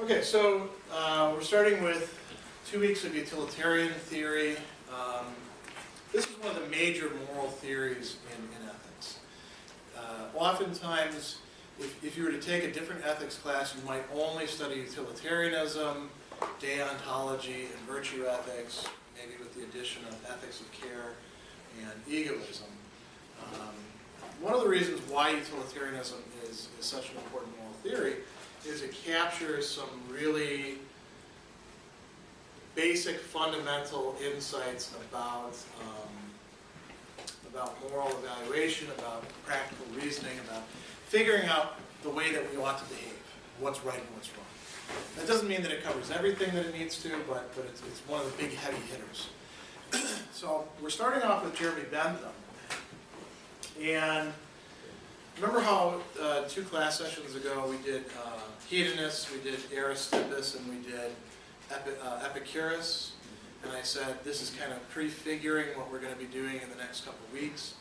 Okay, so we're starting with 2 weeks of utilitarian theory. This is one of the major moral theories in ethics. Oftentimes, if you were to take a different ethics class, you might only study utilitarianism, deontology, and virtue ethics, maybe with the addition of ethics of care and egoism. One of the reasons why utilitarianism is such an important moral theory is it captures some really basic, fundamental insights about moral evaluation, about practical reasoning, about figuring out the way that we ought to behave, what's right and what's wrong. That doesn't mean that it covers everything that it needs to, but it's one of the big heavy hitters. So we're starting off with Jeremy Bentham. And remember how 2 class sessions ago we did hedonists, we did Aristippus, and we did Epicurus. And I said this is kind of prefiguring what we're going to be doing in the next couple of weeks.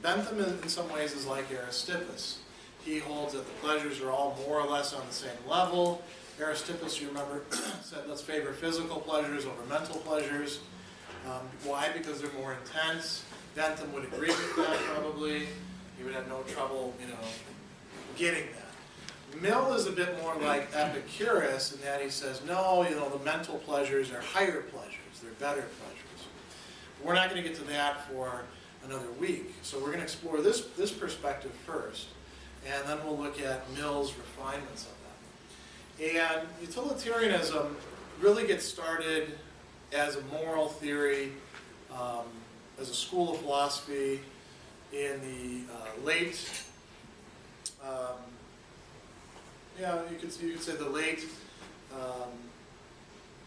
Bentham in some ways is like Aristippus. He holds that the pleasures are all more or less on the same level. Aristippus, you remember, said let's favor physical pleasures over mental pleasures. Why? Because they're more intense. Bentham would agree with that probably. He would have no trouble, getting that. Mill is a bit more like Epicurus in that he says, no, the mental pleasures are higher pleasures. They're better pleasures. We're not going to get to that for another week. So we're going to explore this perspective first, and then we'll look at Mill's refinements of that. And utilitarianism really gets started as a moral theory, as a school of philosophy in the late, you could say the late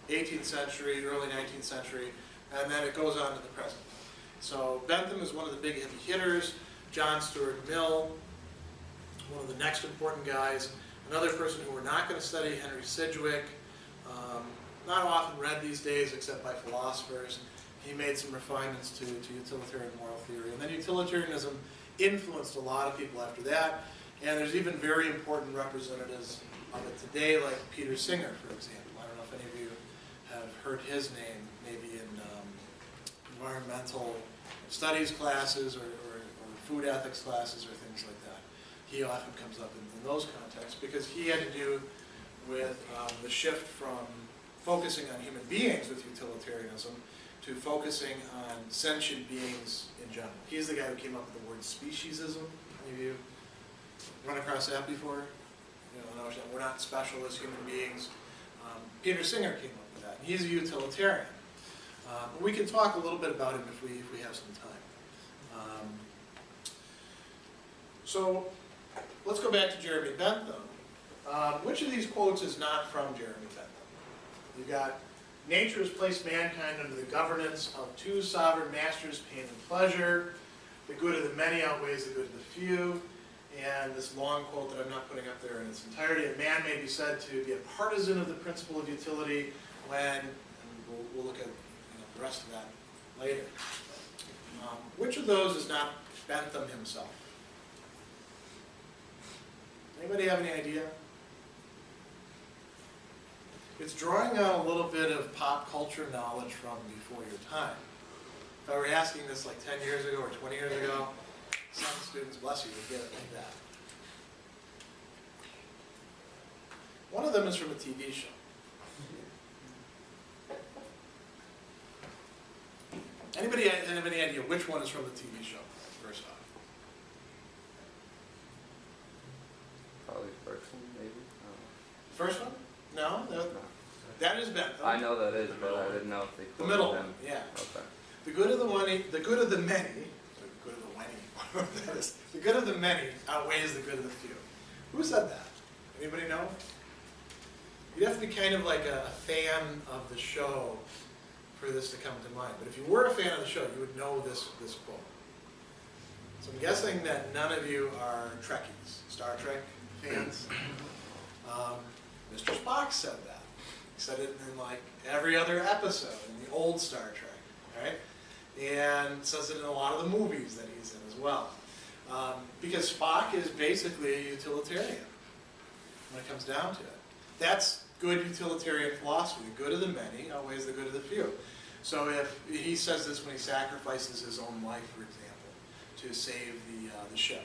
18th century, early 19th century, and then it goes on to the present. So Bentham is one of the big heavy hitters. John Stuart Mill, one of the next important guys. Another person who we're not going to study, Henry Sidgwick, not often read these days except by philosophers. He made some refinements to utilitarian moral theory. And then utilitarianism influenced a lot of people after that. And there's even very important representatives of it today, like Peter Singer, for example. I don't know if any of you have heard his name, maybe in environmental studies classes or food ethics classes or things like that. He often comes up in those contexts because he had to do with the shift from focusing on human beings with utilitarianism to focusing on sentient beings in general. He's the guy who came up with the word speciesism. Any of you run across that before? We're not special as human beings. Peter Singer came up with that. And he's a utilitarian. But we can talk a little bit about him if we have some time. So let's go back to Jeremy Bentham. Which of these quotes is not from Jeremy Bentham? You've got, nature has placed mankind under the governance of 2 sovereign masters, pain and pleasure. The good of the many outweighs the good of the few. And this long quote that I'm not putting up there in its entirety, a man may be said to be a partisan of the principle of utility when, and we'll look at the rest of that later. Which of those is not Bentham himself? Anybody have any idea? It's drawing on a little bit of pop culture knowledge from before your time. If I were asking this like 10 years ago or 20 years ago, some students, bless you, would get it like that. One of them is from a TV show. Anybody have any idea which one is from the TV show, first off? Probably first one, maybe. First one? No? That is Bentham. I know that is, but I didn't know if they The middle him. one, yeah. Okay. The good of the many, the good of the many, the good of the many, whatever that is, the good of the many outweighs the good of the few. Who said that? Anybody know? You'd have to be kind of like a fan of the show for this to come to mind. But if you were a fan of the show, you would know this quote. So I'm guessing that none of you are Trekkies, Star Trek fans. Mr. Spock said that. He said it in like every other episode in the old Star Trek, right? And says it in a lot of the movies that he's in as well. Because Spock is basically a utilitarian when it comes down to it. That's good utilitarian philosophy. The good of the many outweighs the good of the few. So if he says this when he sacrifices his own life, for example, to save the ship.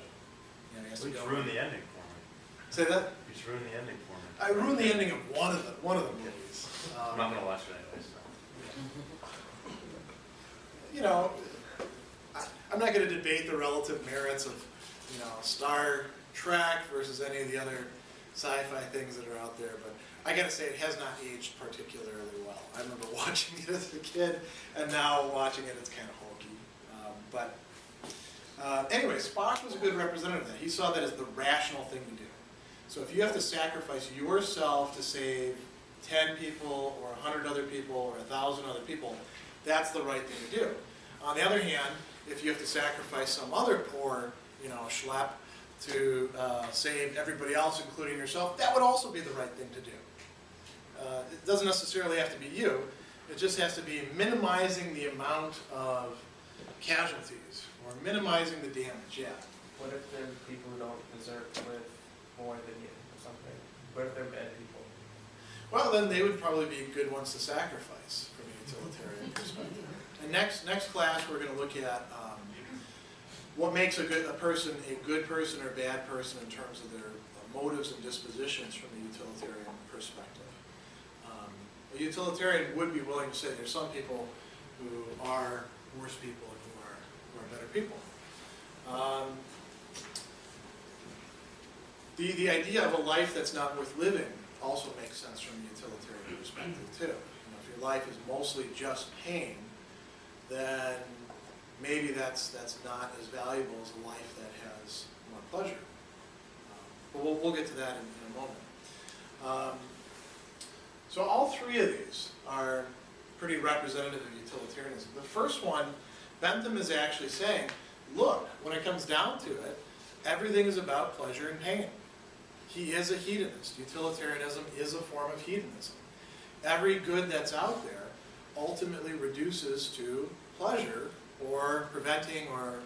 You know, he has to You go. just ruined the ending for me. Say that? You just ruined the ending for me. I ruined the ending of one of the movies. I'm not going to watch it anyway, so. You know, I'm not going to debate the relative merits of, you know, Star Trek versus any of the other sci-fi things that are out there, but I got to say it has not aged particularly well. I remember watching it as a kid, and now watching it, it's kind of hokey. Anyway, Spock was a good representative of that. He saw that as the rational thing to do. So if you have to sacrifice yourself to save 10 people, or 100 other people, or 1,000 other people, that's the right thing to do. On the other hand, if you have to sacrifice some other poor, you know, schlep to save everybody else, including yourself, that would also be the right thing to do. It doesn't necessarily have to be you. It just has to be minimizing the amount of casualties, or minimizing the damage, yeah. What if there are people who don't desert with more than you or something? What if they're bad people? Well, then they would probably be good ones to sacrifice from a utilitarian perspective. And next class, we're going to look at what makes a good person or bad person in terms of their motives and dispositions from a utilitarian perspective. A utilitarian would be willing to say there's some people who are worse people and who are better people. The idea of a life that's not worth living also makes sense from a utilitarian perspective too. You know, if your life is mostly just pain, then maybe that's not as valuable as a life that has more pleasure. But we'll get to that in a moment. So all three of these are pretty representative of utilitarianism. The first one, Bentham is actually saying, look, when it comes down to it, everything is about pleasure and pain. He is a hedonist. Utilitarianism is a form of hedonism. Every good that's out there ultimately reduces to pleasure, or preventing, or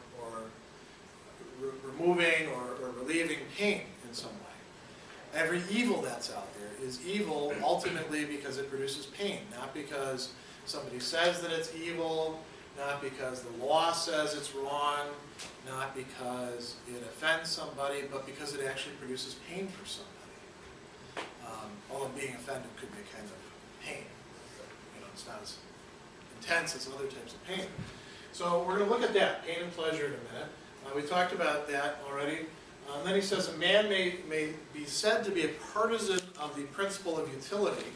removing, or relieving pain in some way. Every evil that's out there is evil ultimately because it produces pain, not because somebody says that it's evil, not because the law says it's wrong, not because it offends somebody, but because it actually produces pain for somebody. Although being offended could be a kind of pain. You know, it's not as intense as other types of pain. So we're going to look at that, pain and pleasure, in a minute. We talked about that already. Then he says a man may be said to be a partisan of the principle of utility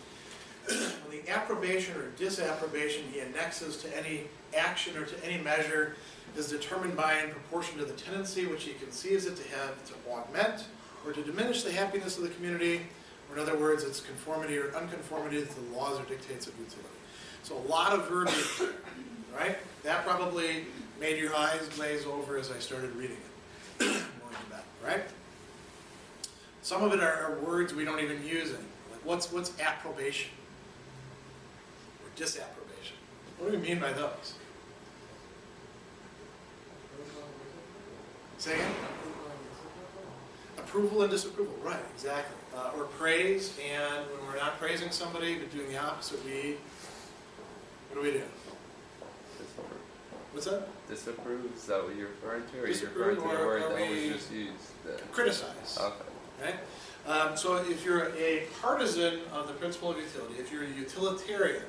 when the approbation or disapprobation he annexes to any action or to any measure is determined by in proportion to the tendency which he conceives it to have to augment or to diminish the happiness of the community, or in other words, its conformity or unconformity to the laws or dictates of utility. So a lot of verbiage, right? That probably made your eyes glaze over as I started reading it. Going to bed, right? Some of it are words we don't even use anymore. Like what's approbation? Or disapprobation? What do we mean by those? Say again? Approval and disapproval, right, exactly. Or praise, and when we're not praising somebody, but doing the opposite, what do we do? Disapprove. What's that? Disapprove, is that what you're referring to? Or are you Disapprove, referring to the or word that we was just used? Criticize. Okay. Right? So if you're a partisan of the principle of utility, if you're a utilitarian,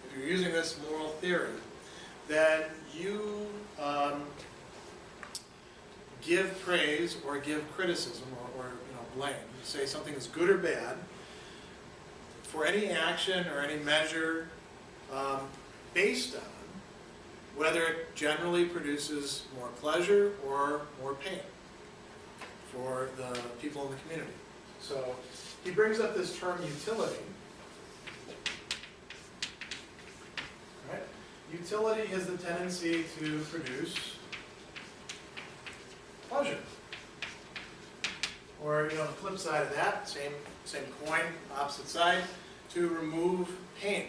if you're using this moral theory, then you give praise or give criticism or blame. You say something is good or bad for any action or any measure based on whether it generally produces more pleasure or more pain for the people in the community. So he brings up this term utility. Right? Utility is the tendency to produce pleasure. Or, the flip side of that, same coin, opposite side, to remove pain.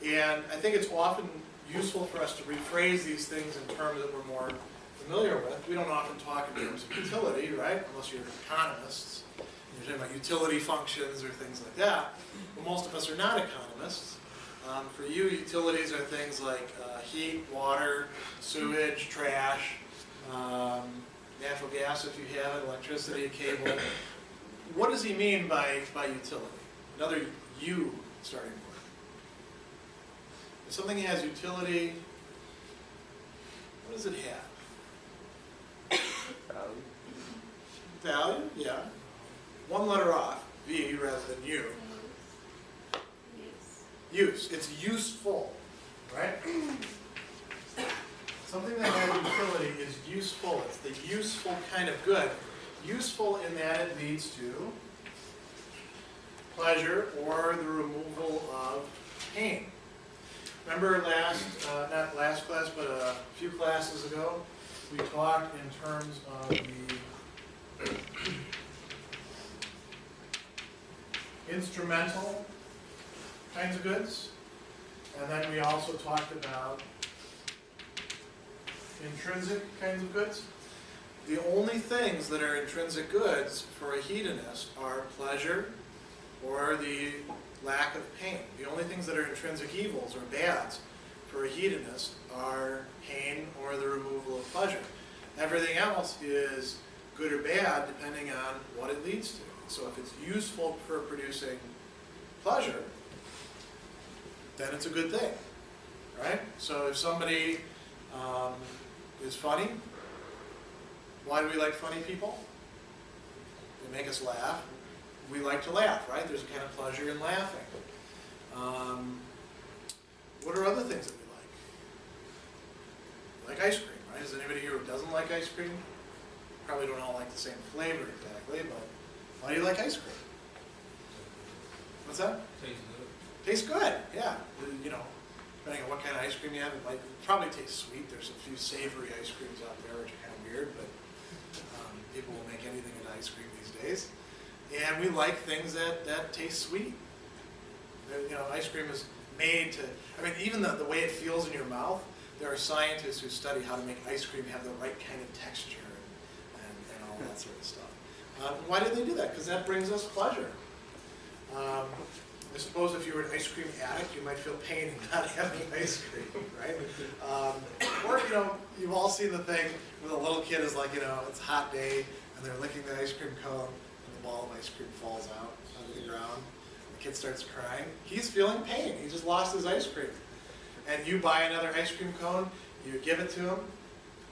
And I think it's often useful for us to rephrase these things in terms that we're more familiar with. We don't often talk in terms of utility, right? Unless you're economists. You're talking about utility functions or things like that. But most of us are not economists. For you, utilities are things like heat, water, sewage, trash, natural gas if you have it, electricity, cable. What does he mean by utility? Another U starting point. If something has utility, what does it have? Value. Value, yeah. One letter off, V rather than U. Use. It's useful, right? Something that has utility is useful. It's the useful kind of good. Useful in that it leads to pleasure or the removal of pain. Remember not last class, but a few classes ago, we talked in terms of the instrumental kinds of goods, and then we also talked about intrinsic kinds of goods. The only things that are intrinsic goods for a hedonist are pleasure or the lack of pain. The only things that are intrinsic evils or bads for a hedonist are pain or the removal of pleasure. Everything else is good or bad depending on what it leads to. So if it's useful for producing pleasure, then it's a good thing, right? So if somebody is funny, why do we like funny people? They make us laugh. We like to laugh, right? There's a kind of pleasure in laughing. What are other things that we like? We like ice cream, right? Is anybody here who doesn't like ice cream? Probably don't all like the same flavor exactly, but why do you like ice cream? What's that? Tastes good. Tastes good, yeah. You know, depending on what kind of ice cream you have, it might probably taste sweet. There's a few savory ice creams out there which are kind of weird, but people will make anything into ice cream these days. And we like things that taste sweet. You know, ice cream is made to, I mean, even the way it feels in your mouth, there are scientists who study how to make ice cream have the right kind of texture and all that sort of stuff. Why did they do that? Because that brings us pleasure. I suppose if you were an ice cream addict, you might feel pain in not having ice cream, right? Or, you know, you've all seen the thing where the little kid is like, you know, it's a hot day, and they're licking the ice cream cone, and the ball of ice cream falls out onto the ground. The kid starts crying. He's feeling pain. He just lost his ice cream. And you buy another ice cream cone, you give it to him.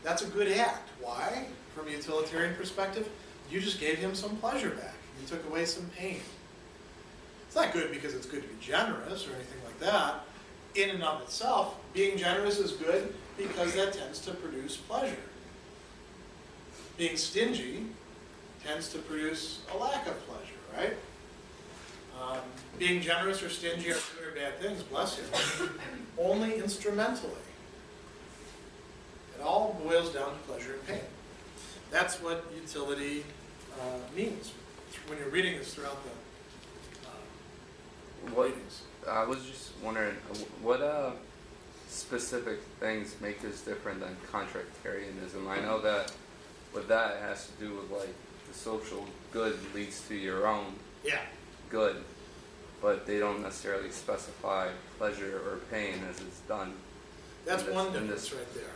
That's a good act. Why? From a utilitarian perspective, you just gave him some pleasure back. You took away some pain. It's not good because it's good to be generous or anything like that. In and of itself, being generous is good because that tends to produce pleasure. Being stingy tends to produce a lack of pleasure, right? Being generous or stingy are good or bad things, bless you. Only instrumentally. It all boils down to pleasure and pain. That's what utility means. When you're reading this throughout the readings. I was just wondering, what specific things make this different than contractarianism? I know that with that it has to do with like the social good leads to your own good, but they don't necessarily specify pleasure or pain as it's done. That's one difference right there.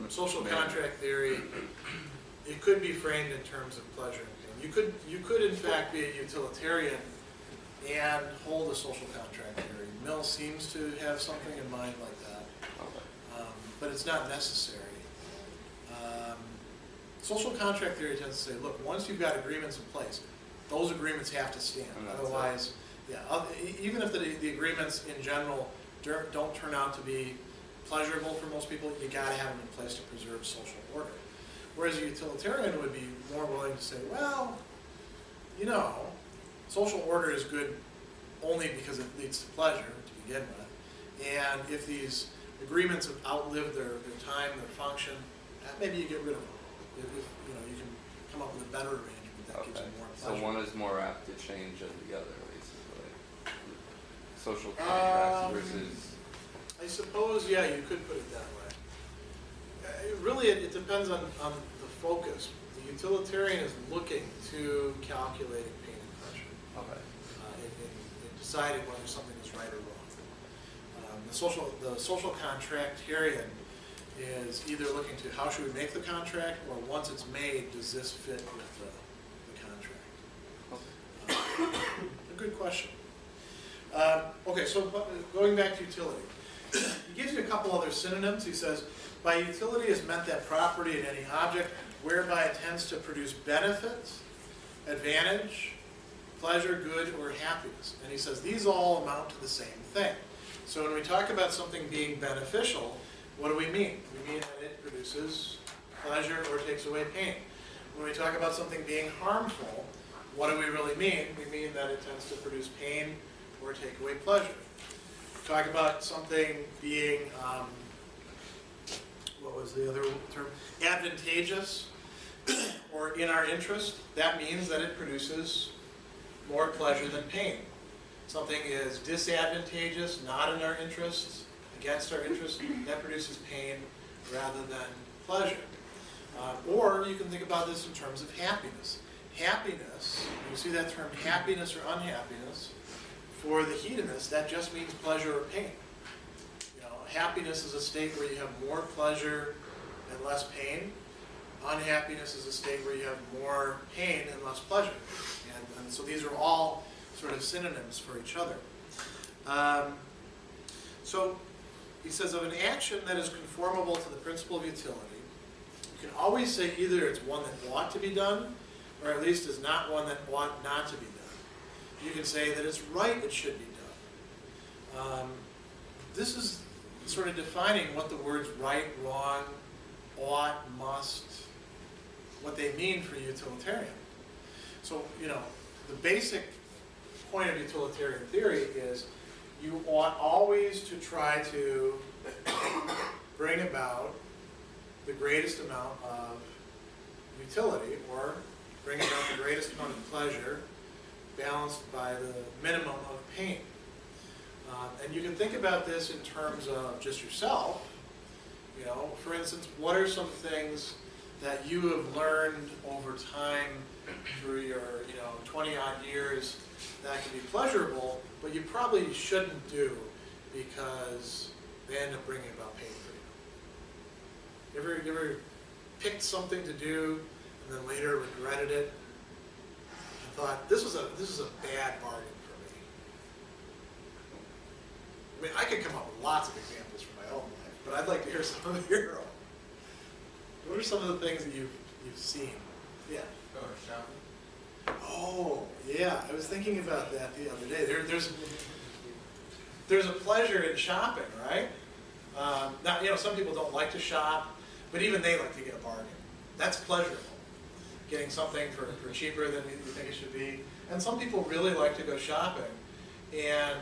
Social contract theory, it could be framed in terms of pleasure and pain. You could in fact be a utilitarian and hold a social contract theory. Mill seems to have something in mind like that, but it's not necessary. Social contract theory tends to say, look, once you've got agreements in place, those agreements have to stand. Otherwise, even if the agreements in general don't turn out to be pleasurable for most people, you got to have them in place to preserve social order. Whereas a utilitarian would be more willing to say, well, you know, social order is good only because it leads to pleasure to begin with. And if these agreements have outlived their time, their function, maybe you get rid of them. If you know, you can come up with a better arrangement that gives you more pleasure. So one is more apt to change than the other, basically. Social contracts versus... I suppose, yeah, you could put it that way. Really, it depends on the focus. The utilitarian is looking to calculating pain and pleasure. Okay. In deciding whether something is right or wrong. The social contractarian is either looking to how should we make the contract, or once it's made, does this fit with the contract? A good question. Okay, so going back to utility. He gives you a couple other synonyms. He says, by utility is meant that property in any object whereby it tends to produce benefits, advantage, pleasure, good, or happiness. And he says these all amount to the same thing. So when we talk about something being beneficial, what do we mean? We mean that it produces pleasure or takes away pain. When we talk about something being harmful, what do we really mean? We mean that it tends to produce pain or take away pleasure. We talk about something being, what was the other term? Advantageous or in our interest. That means that it produces more pleasure than pain. Something is disadvantageous, not in our interests, against our interests, that produces pain rather than pleasure. Or you can think about this in terms of happiness. Happiness, you see that term happiness or unhappiness, for the hedonist, that just means pleasure or pain. You know, happiness is a state where you have more pleasure and less pain. Unhappiness is a state where you have more pain and less pleasure. And so these are all sort of synonyms for each other. So he says of an action that is conformable to the principle of utility, you can always say either it's one that ought to be done, or at least is not one that ought not to be done. You can say that it's right it should be done. This is sort of defining what the words right, wrong, ought, must, what they mean for utilitarian. So, you know, the basic point of utilitarian theory is you ought always to try to bring about the greatest amount of utility, or bring about the greatest amount of pleasure balanced by the minimum of pain. And you can think about this in terms of just yourself. You know, for instance, what are some things that you have learned over time through your, 20-odd years that can be pleasurable, but you probably shouldn't do because they end up bringing about pain for you? You ever picked something to do and then later regretted it and thought, this is a bad bargain for me? I mean, I could come up with lots of examples from my own life, but I'd like to hear some of your own. What are some of the things that you've seen? Yeah. Go shopping. Oh, yeah. I was thinking about that the other day. There's a pleasure in shopping, right? Now, some people don't like to shop, but even they like to get a bargain. That's pleasurable. Getting something for cheaper than you think it should be. And some people really like to go shopping. And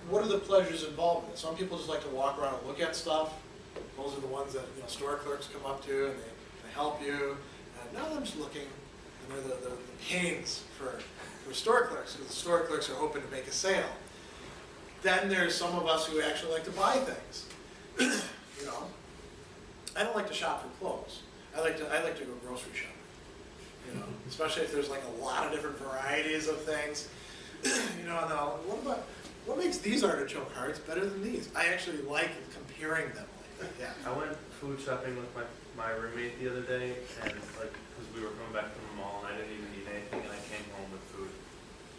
what are the pleasures involved in it? Some people just like to walk around and look at stuff. Those are the ones that store clerks come up to and they help you. And now I'm just looking. And they're the pains for store clerks, because the store clerks are hoping to make a sale. Then there's some of us who actually like to buy things. I don't like to shop for clothes. I like to go grocery shopping. Especially if there's like a lot of different varieties of things. And what makes these artichoke hearts better than these? I actually like comparing them like that. Yeah. I went food shopping with my roommate the other day, and because we were coming back from the mall, and I didn't even need anything, and I came home with food.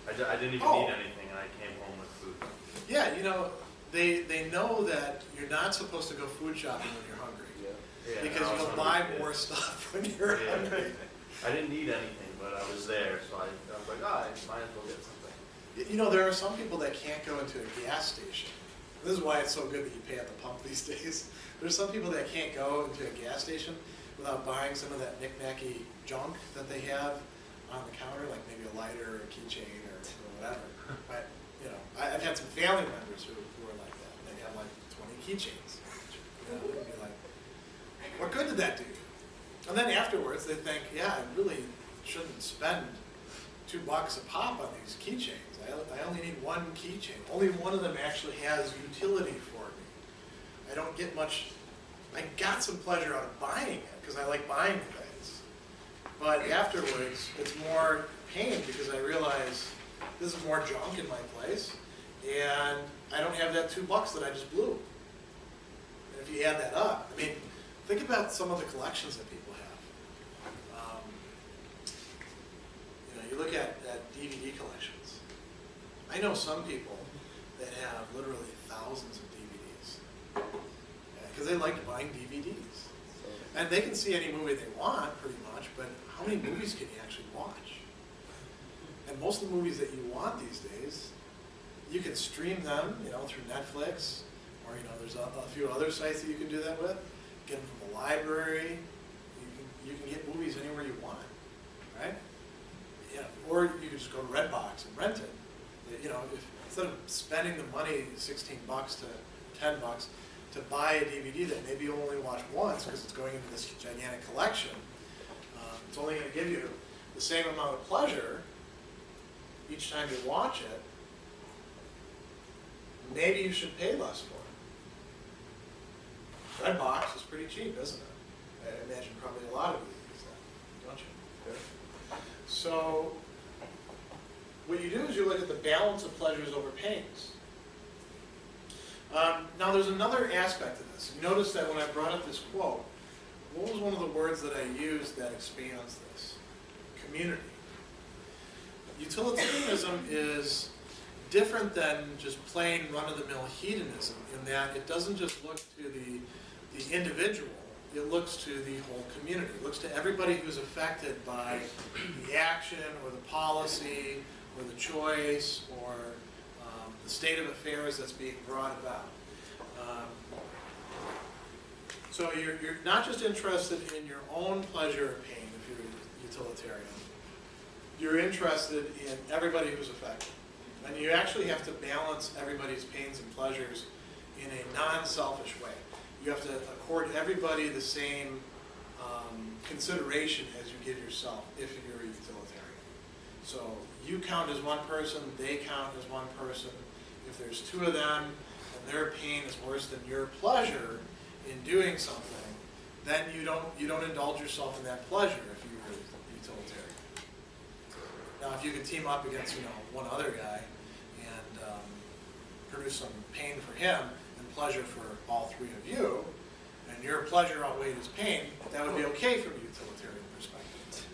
I didn't even need anything, and I came home with food. Yeah, they know that you're not supposed to go food shopping when you're hungry. Yeah, because you'll buy more stuff when you're hungry. I didn't need anything, but I was there, so I was like, I might as well get something. There are some people that can't go into a gas station. This is why it's so good that you pay at the pump these days. There's some people that can't go into a gas station without buying some of that knick-knacky junk that they have on the counter, like maybe a lighter or a keychain or whatever. But, I've had some family members who are like that. They have like 20 keychains. And be like, what good did that do you? And then afterwards they think, yeah, I really shouldn't spend $2 a pop on these keychains. I only need one keychain. Only one of them actually has utility for me. I don't get much. I got some pleasure out of buying it because I like buying things. But afterwards, it's more pain because I realize this is more junk in my place, and I don't have that $2 that I just blew. And if you add that up, I mean, think about some of the collections that people have. You know, you look at DVD collections. I know some people that have literally thousands of DVDs because they like buying DVDs. And they can see any movie they want, pretty much, but how many movies can you actually watch? And most of the movies that you want these days, you can stream them, you know, through Netflix, or, you know, there's a few other sites that you can do that with. Get them from the library. You can get movies anywhere you want, right? Yeah. Or you can just go to Redbox and rent it. You know, instead of spending the money, $16 to $10, to buy a DVD that maybe you only watch once because it's going into this gigantic collection, it's only going to give you the same amount of pleasure each time you watch it. Maybe you should pay less for it. Redbox is pretty cheap, isn't it? I imagine probably a lot of you use that, don't you? Good. So what you do is you look at the balance of pleasures over pains. Now there's another aspect of this. You notice that when I brought up this quote, what was one of the words that I used that expands this? Community. Utilitarianism is different than just plain run-of-the-mill hedonism in that it doesn't just look to the individual, it looks to the whole community. It looks to everybody who's affected by the action or the policy or the choice or the state of affairs that's being brought about. So you're not just interested in your own pleasure or pain if you're a utilitarian. You're interested in everybody who's affected. And you actually have to balance everybody's pains and pleasures in a non-selfish way. You have to accord everybody the same consideration as you give yourself if you're a utilitarian. So you count as one person, they count as one person. If there's two of them and their pain is worse than your pleasure in doing something, then you don't indulge yourself in that pleasure if you're a utilitarian. Now, if you could team up against one other guy and produce some pain for him and pleasure for all three of you, and your pleasure outweighed his pain, that would be okay from a utilitarian perspective.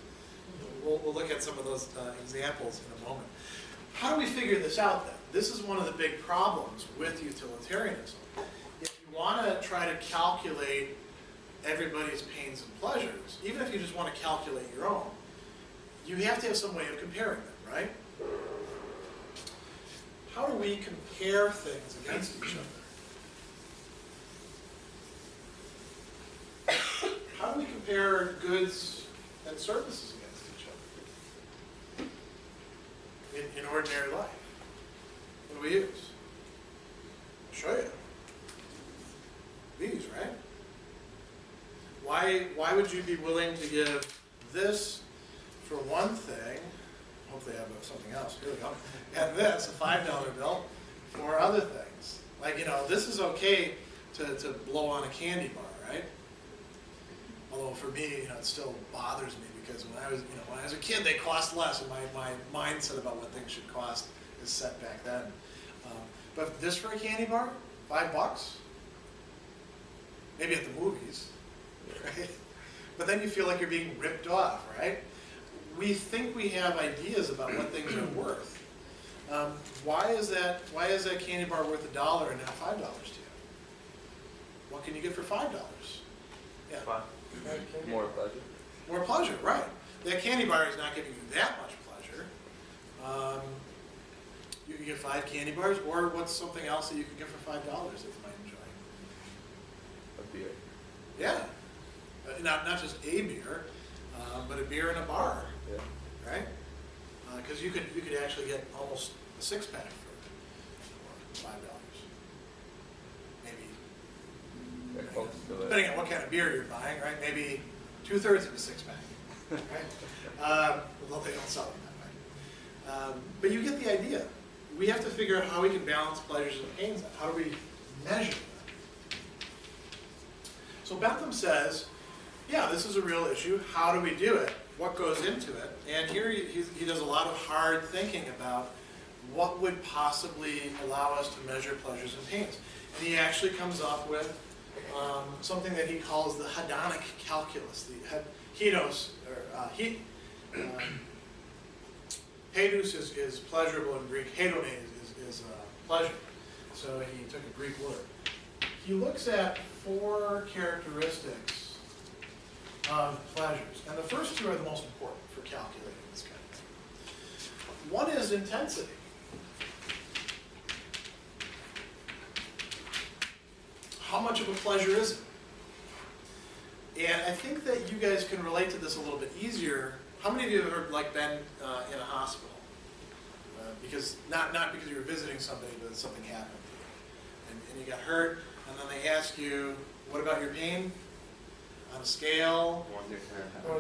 We'll look at some of those examples in a moment. How do we figure this out then? This is one of the big problems with utilitarianism. If you want to try to calculate everybody's pains and pleasures, even if you just want to calculate your own, you have to have some way of comparing them, right? How do we compare things against each other? How do we compare goods and services against each other in ordinary life? What do we use? I'll show you. These, right? Why would you be willing to give this for one thing? Hopefully I have something else. Here we go. And this, a $5 bill, for other things. Like, this is okay to blow on a candy bar, right? Although for me, it still bothers me because when I was a kid, they cost less, and my mindset about what things should cost is set back then. But this for a candy bar, $5? Maybe at the movies, right? But then you feel like you're being ripped off, right? We think we have ideas about what things are worth. Why is that candy bar worth $1 and not $5 to you? What can you get for $5? Yeah. More pleasure. More pleasure, right? That candy bar is not giving you that much pleasure. You can get 5 candy bars, or what's something else that you can get for $5 that you might enjoy? A beer. Yeah. Not just a beer, but a beer in a bar. Yeah. Right? Because you could actually get almost a 6-pack for $5. Maybe. They're close to it. Depending on what kind of beer you're buying, right? Maybe 2/3 of a 6-pack. Right? Although they don't sell them that way. But you get the idea. We have to figure out how we can balance pleasures and pains. How do we measure that? So Bentham says, yeah, this is a real issue. How do we do it? what goes into it. And here he does a lot of hard thinking about what would possibly allow us to measure pleasures and pains. And he actually comes up with something that he calls the hedonic calculus. The hedus, or hedus is pleasurable in Greek. Hedone is pleasure. So he took a Greek word. He looks at 4 characteristics of pleasures. And the first 2 are the most important for calculating this kind of thing. One is intensity. How much of a pleasure is it? And I think that you guys can relate to this a little bit easier. How many of you have ever been in a hospital? Because not because you were visiting somebody, but something happened to you. And you got hurt, and then they ask you, what about your pain? On a scale,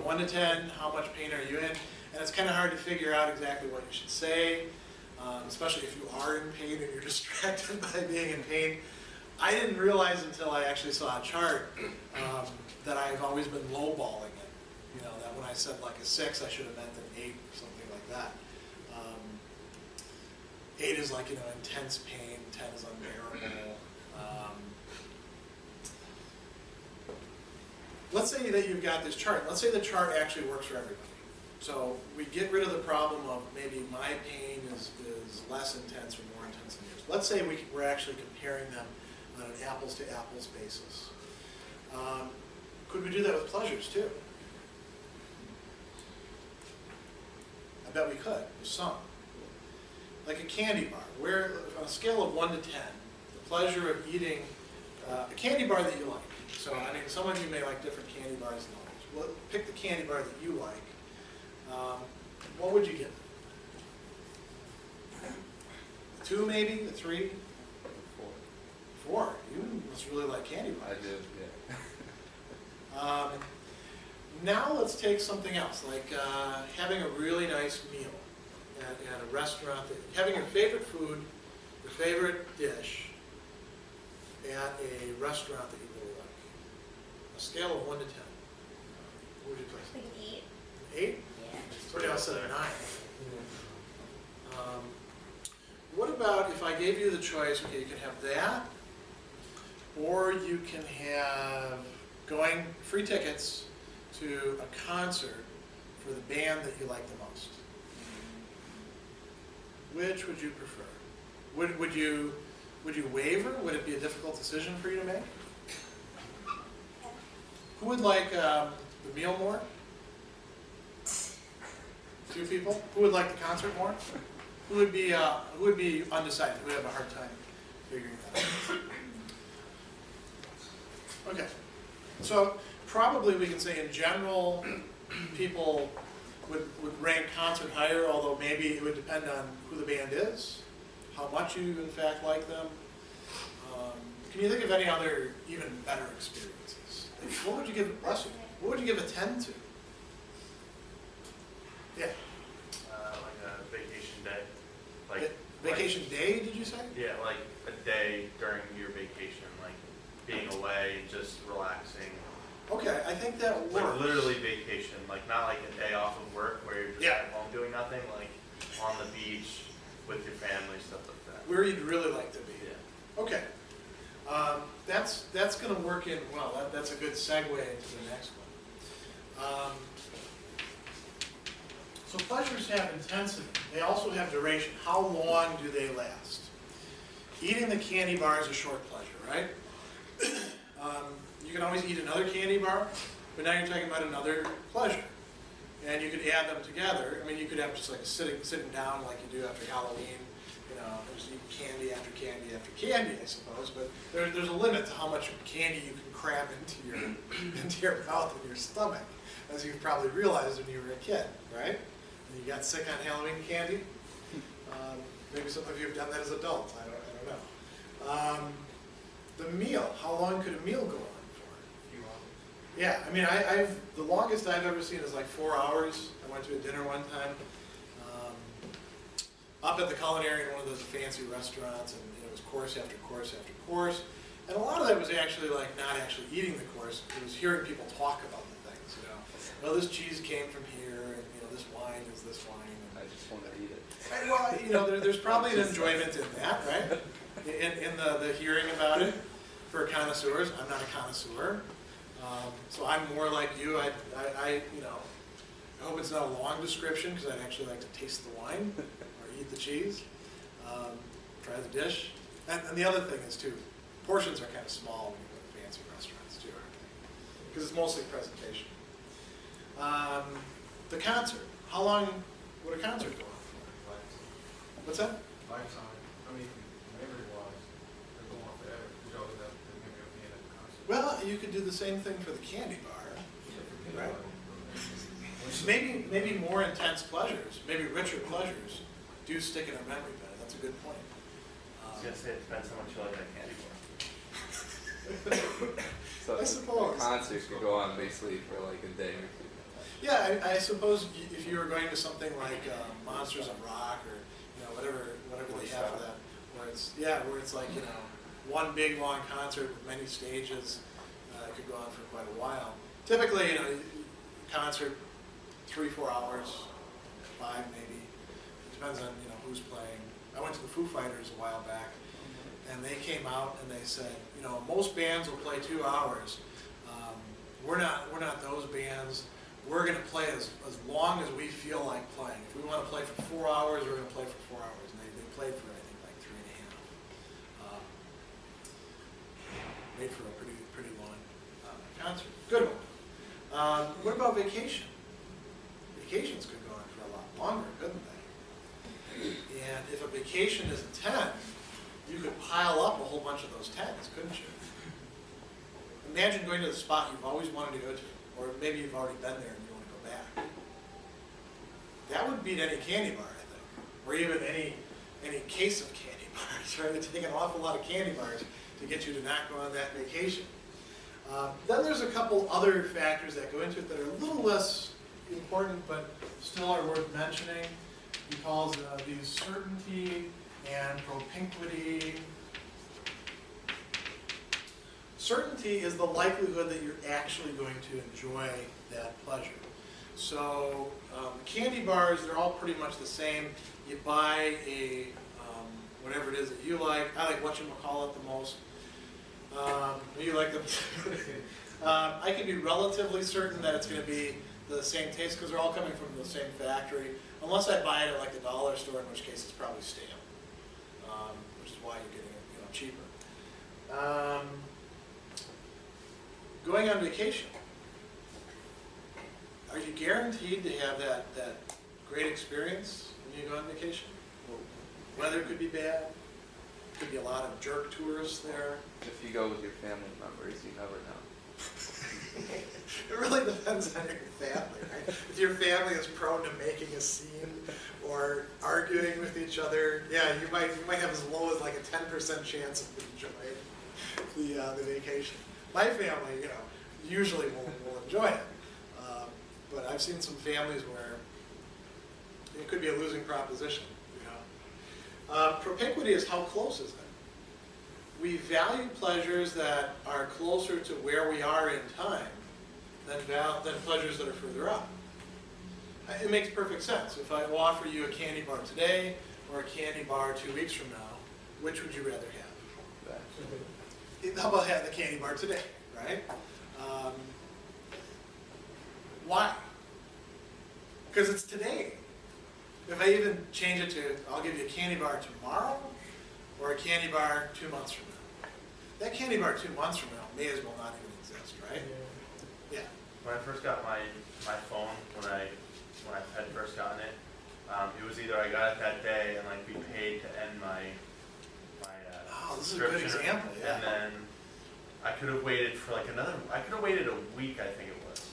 1 to 10, how much pain are you in? And it's kind of hard to figure out exactly what you should say, especially if you are in pain and you're distracted by being in pain. I didn't realize until I actually saw a chart that I've always been lowballing it. You know, that when I said like a 6, I should have meant an 8 or something like that. 8 is like, intense pain, 10 is unbearable. Let's say that you've got this chart. Let's say the chart actually works for everybody. So we get rid of the problem of maybe my pain is less intense or more intense than yours. Let's say we're actually comparing them on an apples-to-apples basis. Could we do that with pleasures too? I bet we could, with some. Like a candy bar, where on a scale of 1 to 10, the pleasure of eating a candy bar that you like. So, I mean, some of you may like different candy bars than others. Well, pick the candy bar that you like. What would you give? 2 maybe? 3? 4. You must really like candy bars. I do, yeah. Now let's take something else, like having a really nice meal at a restaurant, having your favorite food, your favorite dish at a restaurant that you really like. A scale of 1 to 10. What would you place? Like 8. 8? Yeah. Somebody else said 9. What about if I gave you the choice, okay, you can have that, or you can have free tickets to a concert for the band that you like the most. Which would you prefer? Would you waver? Would it be a difficult decision for you to make? Who would like the meal more? 2 people? Who would like the concert more? Who would be undecided? Who would have a hard time figuring that out? Okay, so probably we can say in general, people would rank concert higher, although maybe it would depend on who the band is, how much you in fact like them. Can you think of any other even better experiences? What would you give? Bless you. What would you give a 10 to? Yeah. Like a vacation day. Vacation day? Did you say? Yeah, like a day during your vacation, like being away, just relaxing. Okay, I think that works. Like literally vacation, like not like a day off of work where you're just at home doing nothing, like on the beach with your family, stuff like that. Where you'd really like to be. Yeah. Okay. That's going to work in well. That's a good segue into the next one. So pleasures have intensity. They also have duration. How long do they last? Eating the candy bar is a short pleasure, right? You can always eat another candy bar, but now you're talking about another pleasure. And you could add them together. I mean, you could have just like a sitting down like you do after Halloween, just eat candy after candy after candy, I suppose. But there's a limit to how much candy you can cram into your mouth and your stomach, as you've probably realized when you were a kid, right? And you got sick on Halloween candy. Maybe some of you have done that as adults. I don't know. The meal. How long could a meal go on? Yeah, I mean, the longest I've ever seen is like 4 hours. I went to a dinner one time up at the Culinary in one of those fancy restaurants, and it was course after course after course. And a lot of that was actually like not actually eating the course. It was hearing people talk about the things, well, this cheese came from here, and this wine is this wine. I just want to eat it. And, well, there's probably an enjoyment in that, right? In the hearing about it for connoisseurs. I'm not a connoisseur, so I'm more like you. I hope it's not a long description because I'd actually like to taste the wine or eat the cheese, try the dish. And the other thing is too, portions are kind of small when you go to fancy restaurants too, aren't they? Because it's mostly presentation. The concert. How long would a concert go on for? What's that? Lifetime. I mean, memory-wise, they're going on forever. You always have the memory of being at the concert. Well, you could do the same thing for the candy bar, right? Maybe more intense pleasures, maybe richer pleasures, do stick in our memory better. That's a good point. I was going to say, it depends how much you like that candy bar. So I suppose. the concert could go on basically for like a day or two. Yeah, I suppose if you were going to something like Monsters of Rock or whatever they have for that, where it's like one big long concert with many stages, it could go on for quite a while. Typically, concert 3-4 hours, 5 maybe. It depends on who's playing. I went to the Foo Fighters a while back, and they came out and they said, most bands will play 2 hours. We're not those bands. We're going to play as long as we feel like playing. If we want to play for 4 hours, we're going to play for 4 hours. And they played for, I think, like 3.5. Made for a pretty long concert. Good one. What about vacation? Vacations could go on for a lot longer, couldn't they? And if a vacation is a 10, you could pile up a whole bunch of those 10s, couldn't you? Imagine going to the spot you've always wanted to go to. Or maybe you've already been there and you want to go back. That would beat any candy bar, I think. Or even any case of candy bars, right? It'd take an awful lot of candy bars to get you to not go on that vacation. Then there's a couple other factors that go into it that are a little less important, but still are worth mentioning. He calls these certainty and propinquity. Certainty is the likelihood that you're actually going to enjoy that pleasure. So candy bars, they're all pretty much the same. You buy a, whatever it is that you like. I like whatchamacallit the most. You like them too. I can be relatively certain that it's going to be the same taste because they're all coming from the same factory. Unless I buy it at like the dollar store, in which case it's probably stale. Which is why you're getting it cheaper. Going on vacation. Are you guaranteed to have that great experience when you go on vacation? Weather could be bad. Could be a lot of jerk tourists there. If you go with your family members, you never know. It really depends on your family, right? If your family is prone to making a scene or arguing with each other, yeah, you might have as low as like a 10% chance of enjoying the vacation. My family, usually will enjoy it, but I've seen some families where it could be a losing proposition. Propinquity is how close is it? We value pleasures that are closer to where we are in time than pleasures that are further up. It makes perfect sense. If I offer you a candy bar today or a candy bar 2 weeks from now, which would you rather have? How about have the candy bar today, right? Why? Because it's today. If I even change it to, I'll give you a candy bar tomorrow or a candy bar 2 months from now. That candy bar 2 months from now may as well not even exist, right? Yeah. When I first got my phone, when I had first gotten it, it was either I got it that day and like we paid to end my oh, this is a good example, yeah. And then I could have waited for like I could have waited a week, I think it was.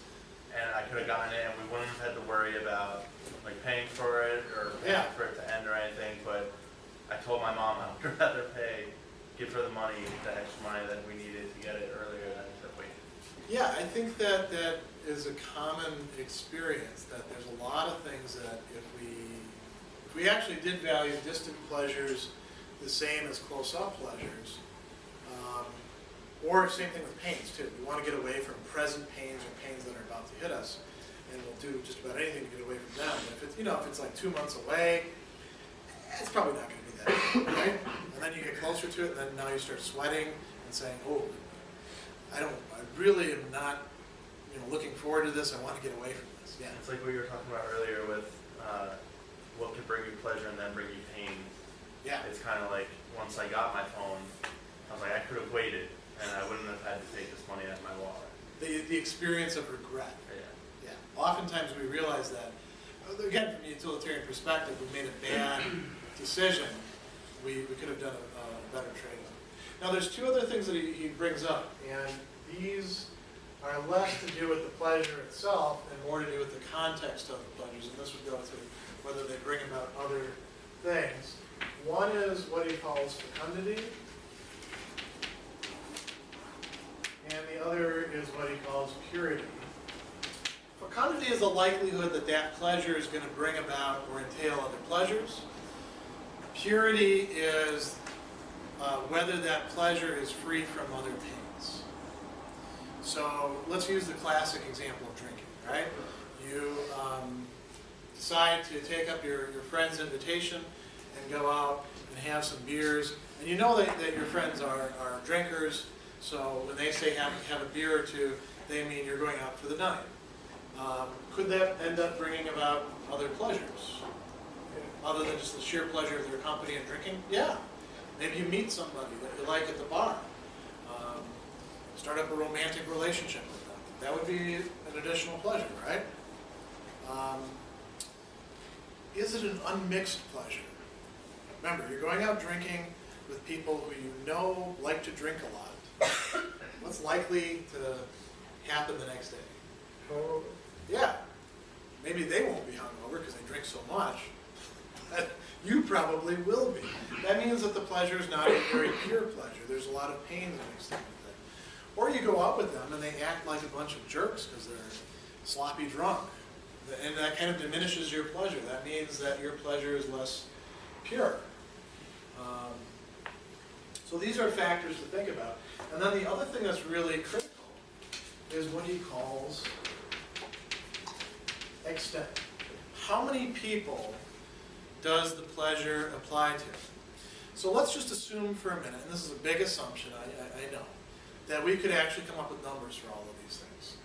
And I could have gotten it and we wouldn't have had to worry about like paying for it or paying for it to end or anything, but I told my mom I would rather give her the extra money that we needed to get it earlier than to wait. Yeah, I think that is a common experience, that there's a lot of things that if we actually did value distant pleasures the same as close-up pleasures, or same thing with pains too. We want to get away from present pains or pains that are about to hit us. and will do just about anything to get away from them. If it's, if it's like 2 months away, it's probably not going to be that bad, right? And then you get closer to it, and then now you start sweating and saying, oh, I really am not, looking forward to this. I want to get away from this. Yeah. It's like what you were talking about earlier with what could bring you pleasure and then bring you pain. Yeah. It's kind of like once I got my phone, I was like, I could have waited, and I wouldn't have had to take this money out of my wallet. The experience of regret. Yeah. Yeah. Oftentimes we realize that, again, from a utilitarian perspective, we made a bad decision. We could have done a better trade-off. Now, there's two other things that he brings up, and these are less to do with the pleasure itself and more to do with the context of the pleasures, and this would go to whether they bring about other things. One is what he calls fecundity, and the other is what he calls purity. Fecundity is the likelihood that that pleasure is going to bring about or entail other pleasures. Purity is whether that pleasure is free from other pains. So let's use the classic example of drinking, right? You decide to take up your friend's invitation and go out and have some beers, and you know that your friends are drinkers, so when they say have a beer or two, they mean you're going out for the night. Could that end up bringing about other pleasures? Other than just the sheer pleasure of their company and drinking? Yeah. Maybe you meet somebody that you like at the bar. Start up a romantic relationship with them. That would be an additional pleasure, right? Is it an unmixed pleasure? Remember, you're going out drinking with people who you know like to drink a lot. What's likely to happen the next day? Yeah. Maybe they won't be hungover because they drink so much. You probably will be. That means that the pleasure is not a very pure pleasure. There's a lot of pain mixed in with it. Or you go out with them and they act like a bunch of jerks because they're sloppy drunk. And that kind of diminishes your pleasure. That means that your pleasure is less pure. So these are factors to think about. And then the other thing that's really critical is what he calls extent. How many people does the pleasure apply to? So let's just assume for a minute, and this is a big assumption, I know, that we could actually come up with numbers for all of these things.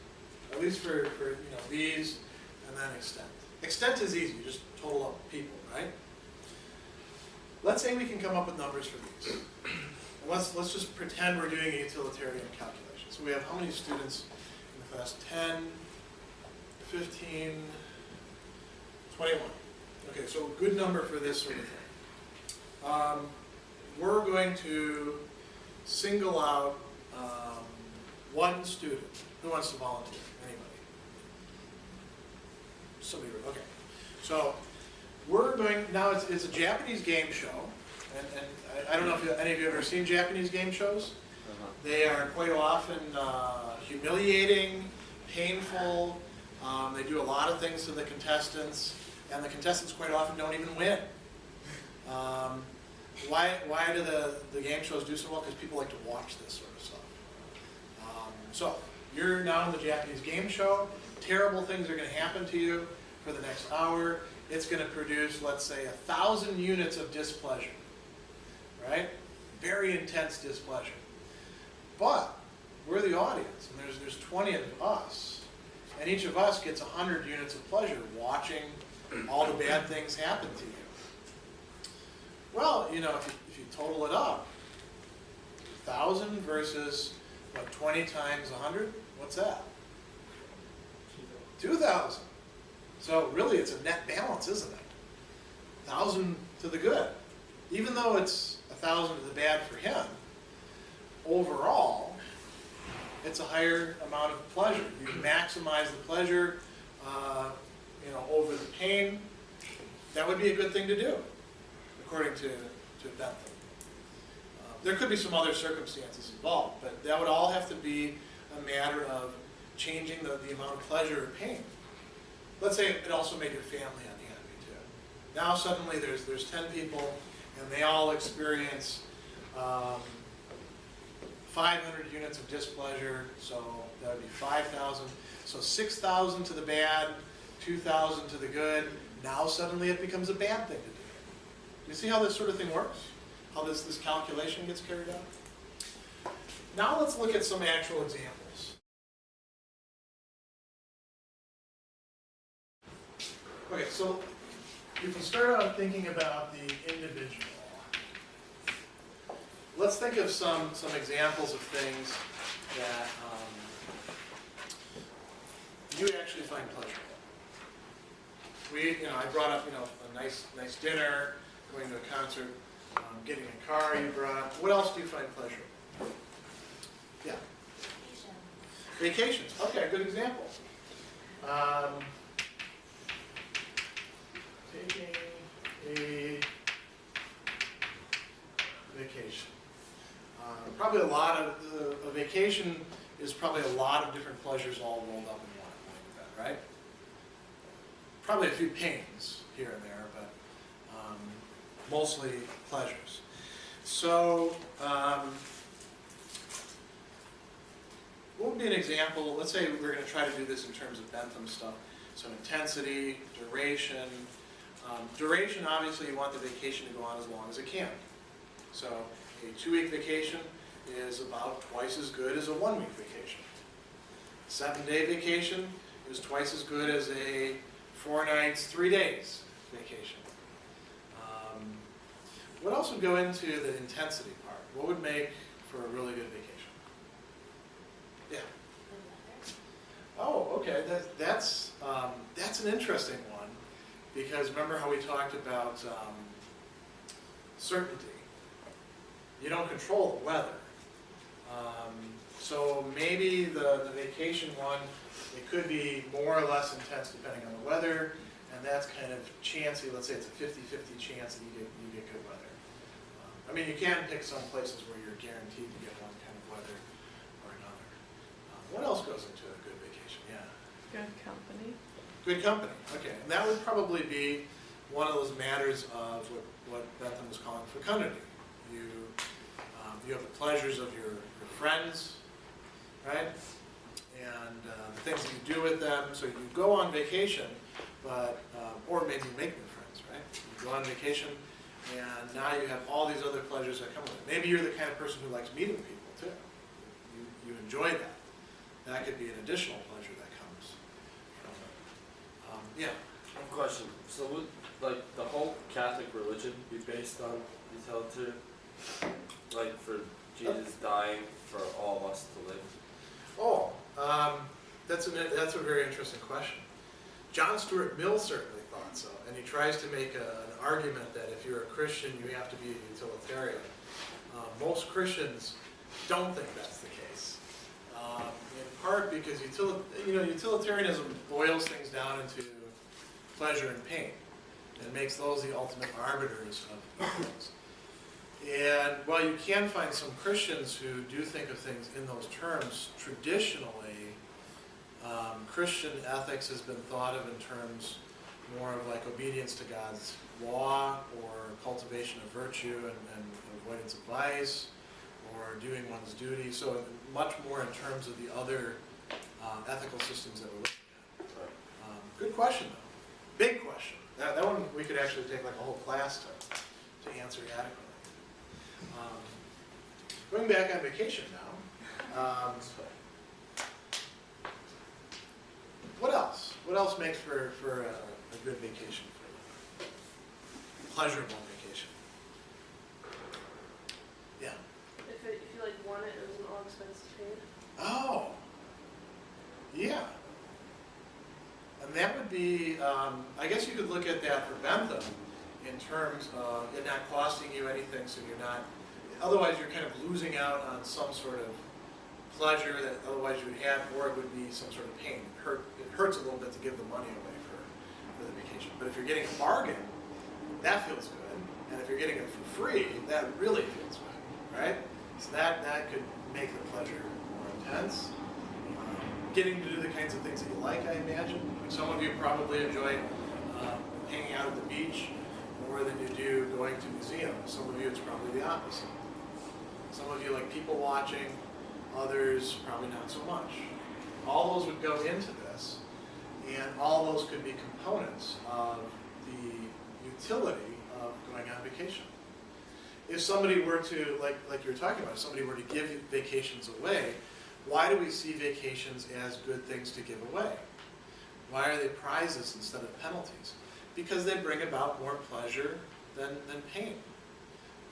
At least for these, and then extent. Extent is easy, you just total up people, right? Let's say we can come up with numbers for these. And let's just pretend we're doing a utilitarian calculation. So we have how many students in the class? 10, 15, 21. Okay, so a good number for this sort of thing. We're going to single out one student. Who wants to volunteer? Anybody? Somebody. Okay. So we're going, now it's a Japanese game show. And I don't know if any of you have ever seen Japanese game shows. They are quite often humiliating, painful. They do a lot of things to the contestants. And the contestants quite often don't even win. Why do the game shows do so well? Because people like to watch this sort of stuff. So you're now in the Japanese game show. Terrible things are going to happen to you for the next hour. It's going to produce, let's say, 1,000 units of displeasure. Right? Very intense displeasure. But we're the audience, and there's 20 of us. And each of us gets 100 units of pleasure watching all the bad things happen to you. Well, if you total it up, 1,000 versus, 20 times 100? What's that? 2,000. So really it's a net balance, isn't it? 1,000 to the good. Even though it's 1,000 to the bad for him, overall, it's a higher amount of pleasure. You maximize the pleasure over the pain. That would be a good thing to do, according to Bentham. There could be some other circumstances involved, but that would all have to be a matter of changing the amount of pleasure or pain. Let's say it also made your family unhappy too. Now suddenly there's 10 people and they all experience 500 units of displeasure, so that would be 5,000. So 6,000 to the bad, 2,000 to the good. Now suddenly it becomes a bad thing to do. You see how this sort of thing works? How this calculation gets carried out? Now let's look at some actual examples. Okay, so if you start out thinking about the individual, let's think of some examples of things that you actually find pleasurable. I brought up, a nice dinner, going to a concert, getting a car you brought. What else do you find pleasurable? Yeah. Vacations. Okay, good example. Taking a vacation. Probably a lot of a vacation is probably a lot of different pleasures all rolled up in one, like that, right? Probably a few pains here and there, but mostly pleasures. So, what would be an example? Let's say we're going to try to do this in terms of Bentham stuff. So intensity, duration. Duration, obviously, you want the vacation to go on as long as it can. So a 2-week vacation is about twice as good as a 1-week vacation. 7-day vacation is twice as good as a 4 nights, 3 days vacation. What else would go into the intensity part? What would make for a really good vacation? Yeah. Oh, okay. That's an interesting one, because remember how we talked about certainty. You don't control the weather. So maybe the vacation one, it could be more or less intense depending on the weather, and that's kind of chancy. Let's say it's a 50-50 chance that you get good weather. I mean, you can pick some places where you're guaranteed to get one kind of weather or another. What else goes into a good vacation? Yeah. Good company. Good company. Okay, and that would probably be one of those matters of what Bentham was calling fecundity. You have the pleasures of your friends, right? And the things that you do with them. So you go on vacation, but or maybe you make new friends, right? You go on vacation, and now you have all these other pleasures that come with it. Maybe you're the kind of person who likes meeting people too. You enjoy that. That could be an additional pleasure that comes from it. Yeah. One question. So would the whole Catholic religion be based on utilitarian? Like for Jesus dying for all of us to live? Oh, that's a very interesting question. John Stuart Mill certainly thought so, and he tries to make an argument that if you're a Christian, you have to be a utilitarian. Most Christians don't think that's the case, in part because utilitarianism boils things down into pleasure and pain, and makes those the ultimate arbiters of things. And while you can find some Christians who do think of things in those terms, traditionally, Christian ethics has been thought of in terms more of like obedience to God's law, or cultivation of virtue and avoidance of vice, or doing one's duty. So much more in terms of the other ethical systems that we're looking at. Good question, though. Big question. That one we could actually take like a whole class to answer adequately. Going back on vacation now, what else? What else makes for a good vacation for you? Pleasurable vacation. Yeah. If you won it, it was an all expenses paid. Oh. Yeah. And that would be, I guess you could look at that for Bentham in terms of it not costing you anything, so you're not, otherwise you're kind of losing out on some sort of pleasure that otherwise you would have, or it would be some sort of pain. It hurts a little bit to give the money away for the vacation. But if you're getting a bargain, that feels good. And if you're getting it for free, that really feels good, right? So that could make the pleasure more intense. Getting to do the kinds of things that you like, I imagine. Like some of you probably enjoy hanging out at the beach more than you do going to museums. Some of you, it's probably the opposite. Some of you like people watching, others probably not so much. all those would go into this, and all those could be components of the utility of going on vacation. If somebody were to, like you were talking about, if somebody were to give vacations away, why do we see vacations as good things to give away? Why are they prizes instead of penalties? Because they bring about more pleasure than pain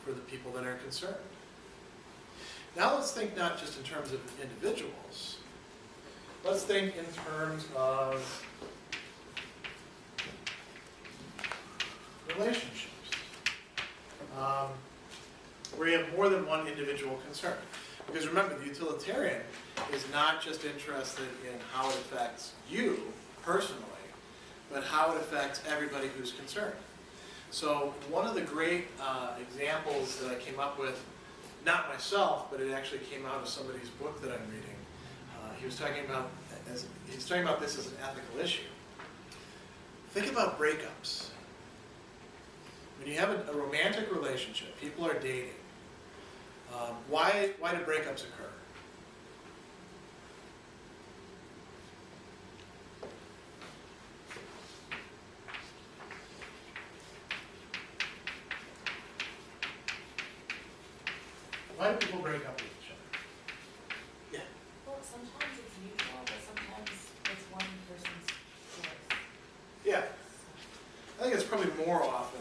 for the people that are concerned. Now let's think not just in terms of individuals. Let's think in terms of relationships. Where you have more than one individual concern. Because remember, the utilitarian is not just interested in how it affects you personally, but how it affects everybody who's concerned. So one of the great examples that I came up with, not myself, but it actually came out of somebody's book that I'm reading. He was talking about this as an ethical issue. Think about breakups. When you have a romantic relationship, people are dating. Why do breakups occur? Why do people break up with each other? Yeah. Well, sometimes it's mutual, but sometimes it's one person's choice. Yeah. I think it's probably more often,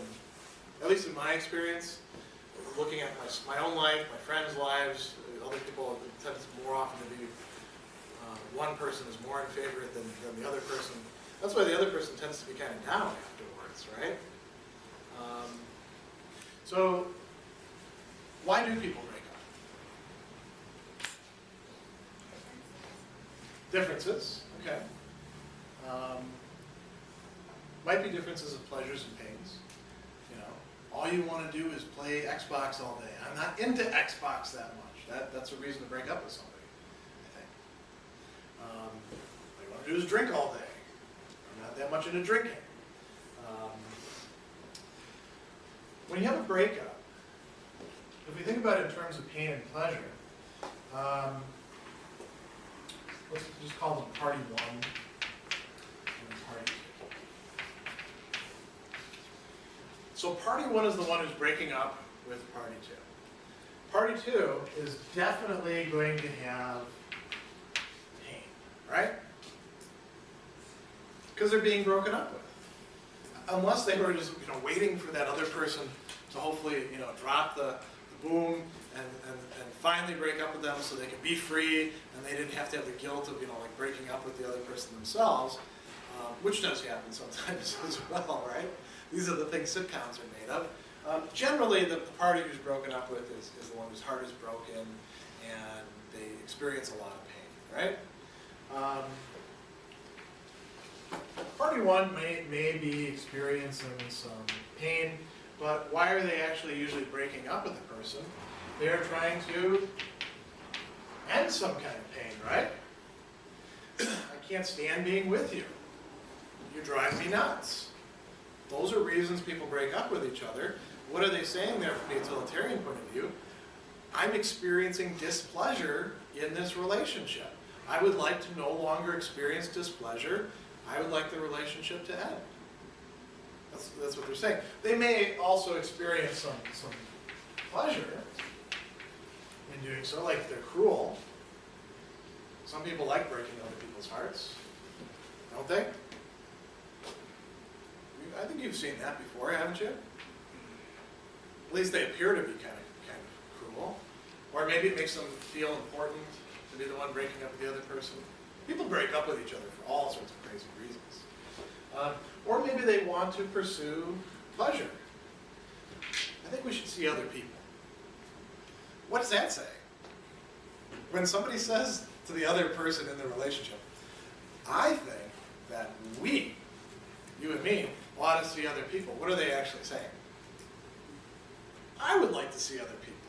at least in my experience, looking at my own life, my friends' lives, other people, it tends more often to be one person is more in favor than the other person. That's why the other person tends to be kind of down afterwards, right? So, why do people break up? Differences, okay. Might be differences of pleasures and pains. You know, all you want to do is play Xbox all day. I'm not into Xbox that much. That's a reason to break up with somebody, I think. All you want to do is drink all day. I'm not that much into drinking. When you have a breakup, if we think about it in terms of pain and pleasure, let's just call them party one and party two. So party one is the one who's breaking up with party two. Party two is definitely going to have pain, right? Because they're being broken up with. Unless they were just, waiting for that other person to hopefully, drop the boom and finally break up with them so they could be free and they didn't have to have the guilt of, breaking up with the other person themselves, which does happen sometimes as well, right? These are the things sitcoms are made of. Generally, the party who's broken up with is the one whose heart is broken and they experience a lot of pain, right? Party one may be experiencing some pain, but why are they actually usually breaking up with the person? They're trying to end some kind of pain, right? I can't stand being with you. You drive me nuts. Those are reasons people break up with each other. What are they saying there from the utilitarian point of view? I'm experiencing displeasure in this relationship. I would like to no longer experience displeasure. I would like the relationship to end. That's what they're saying. They may also experience some pleasure in doing so, like if they're cruel. Some people like breaking other people's hearts, don't they? I think you've seen that before, haven't you? At least they appear to be kind of cruel. Or maybe it makes them feel important to be the one breaking up with the other person. People break up with each other for all sorts of crazy reasons. Or maybe they want to pursue pleasure. I think we should see other people. What does that say? When somebody says to the other person in the relationship, I think that we, you and me, ought to see other people, what are they actually saying? I would like to see other people.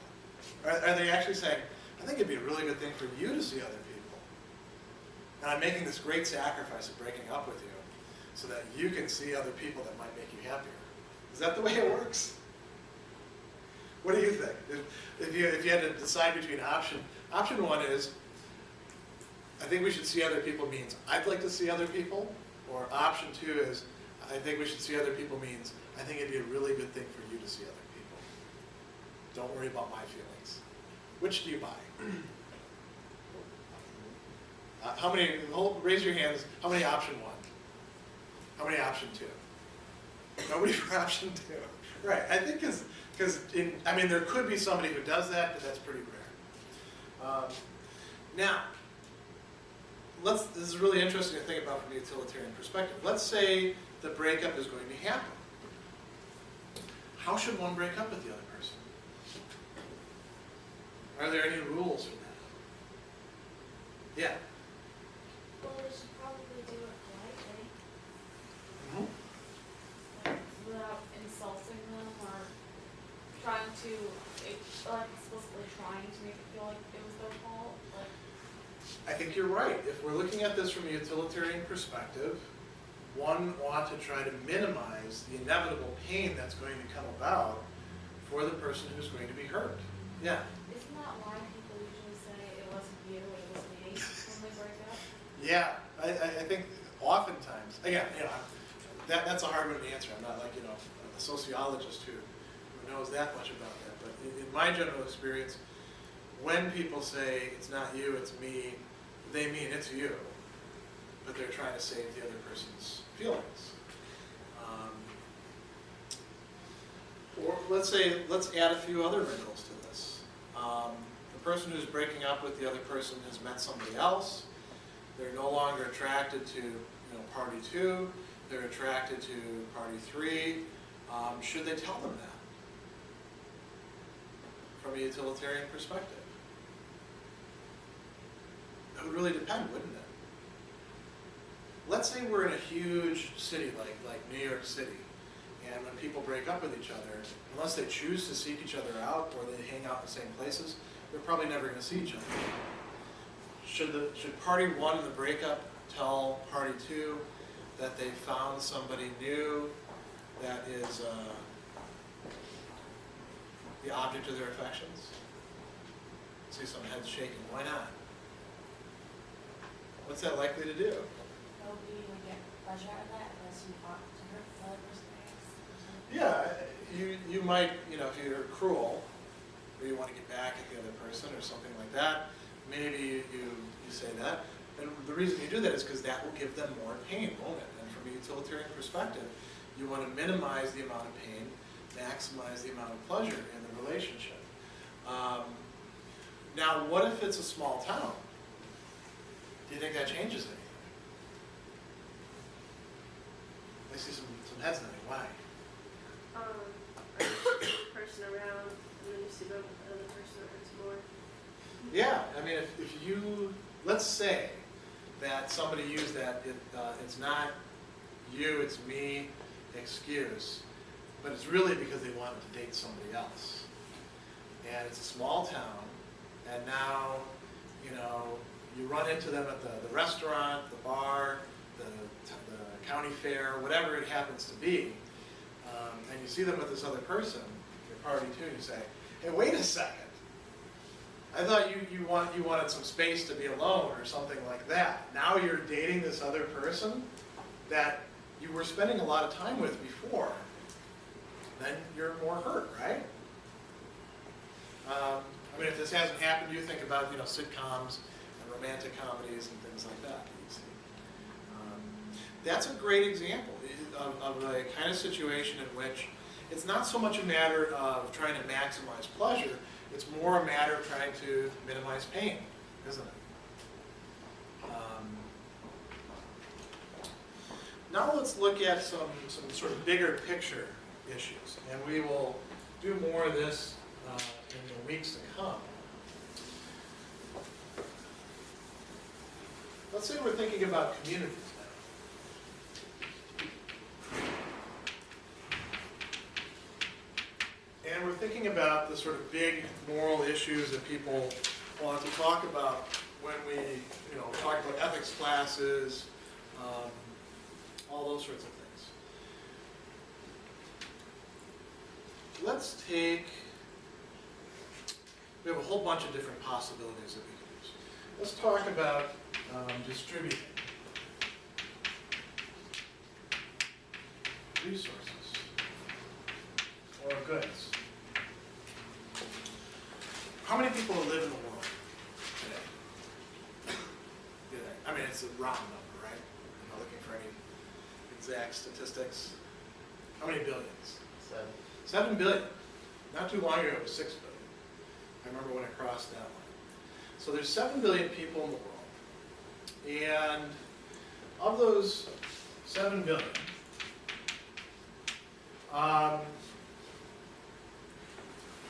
Are they actually saying, I think it'd be a really good thing for you to see other people. And I'm making this great sacrifice of breaking up with you so that you can see other people that might make you happier. Is that the way it works? What do you think? If you had to decide between option one is, I think we should see other people means I'd like to see other people, or option 2 is I think we should see other people means I think it'd be a really good thing for you to see other people. Don't worry about my feelings. Which do you buy? How many, raise your hands, how many option 1? How many option 2? Nobody for option 2. Right, I think because I mean, there could be somebody who does that, but that's pretty rare. Now, this is really interesting to think about from a utilitarian perspective. Let's say the breakup is going to happen. How should one break up with the other person? Are there any rules for that? Yeah. Well, we should probably do it politely, Mm-hmm. like, without insulting them or trying to, like explicitly trying to make it feel like it was their fault. Like, I think you're right. If we're looking at this from a utilitarian perspective, one ought to try to minimize the inevitable pain that's going to come about for the person who's going to be hurt. Yeah. isn't that why people usually say it wasn't you, it was me when they break up? Yeah, I think oftentimes, again, that's a hard one to answer. I'm not like, a sociologist who knows that much about that. But in my general experience, when people say it's not you, it's me, they mean it's you, but they're trying to save the other person's feelings. Or let's add a few other wrinkles to this. The person who's breaking up with the other person has met somebody else. They're no longer attracted to party 2. They're attracted to party 3. Should they tell them that from a utilitarian perspective? That would really depend, wouldn't it? Let's say we're in a huge city like New York City, and when people break up with each other, unless they choose to seek each other out or they hang out in the same places, they're probably never going to see each other. Should party 1 in the breakup tell party 2 that they found somebody new that is the object of their affections? See some heads shaking. Why not? What's that likely to do? nobody would get pleasure out of that unless you want to hurt the other person, I guess. Yeah, you might, if you're cruel, or you want to get back at the other person or something like that, maybe you say that. And the reason you do that is because that will give them more pain, won't it? And from a utilitarian perspective, you want to minimize the amount of pain, maximize the amount of pleasure in the relationship. Now, what if it's a small town? Do you think that changes anything? I see some heads nodding. Why? Person around, and then you see the other person that hurts more. Yeah, I mean, if you, let's say that somebody used that, it's not you, it's me excuse, but it's really because they wanted to date somebody else. And it's a small town, and now, you run into them at the restaurant, the bar, the county fair, whatever it happens to be, and you see them with this other person, your party too, and you say, hey, wait a second. I thought you wanted some space to be alone or something like that. Now you're dating this other person that you were spending a lot of time with before. Then you're more hurt, right? I mean, if this hasn't happened to you, think about sitcoms and romantic comedies and things like that. You see. That's a great example of a kind of situation in which it's not so much a matter of trying to maximize pleasure, it's more a matter of trying to minimize pain, isn't it? Now let's look at some sort of bigger picture issues, and we will do more of this in the weeks to come. Let's say we're thinking about communities now. And we're thinking about the sort of big moral issues that people want to talk about when we, talk about ethics classes, all those sorts of things. Let's take, we have a whole bunch of different possibilities that we can use. Let's talk about distributing resources or goods. How many people live in the world today? I mean, it's a round number, right? I'm not looking for any exact statistics. How many billions? 7. 7 billion. Not too long ago, it was 6 billion. I remember when it crossed that line. So there's 7 billion people in the world. And of those 7 billion, how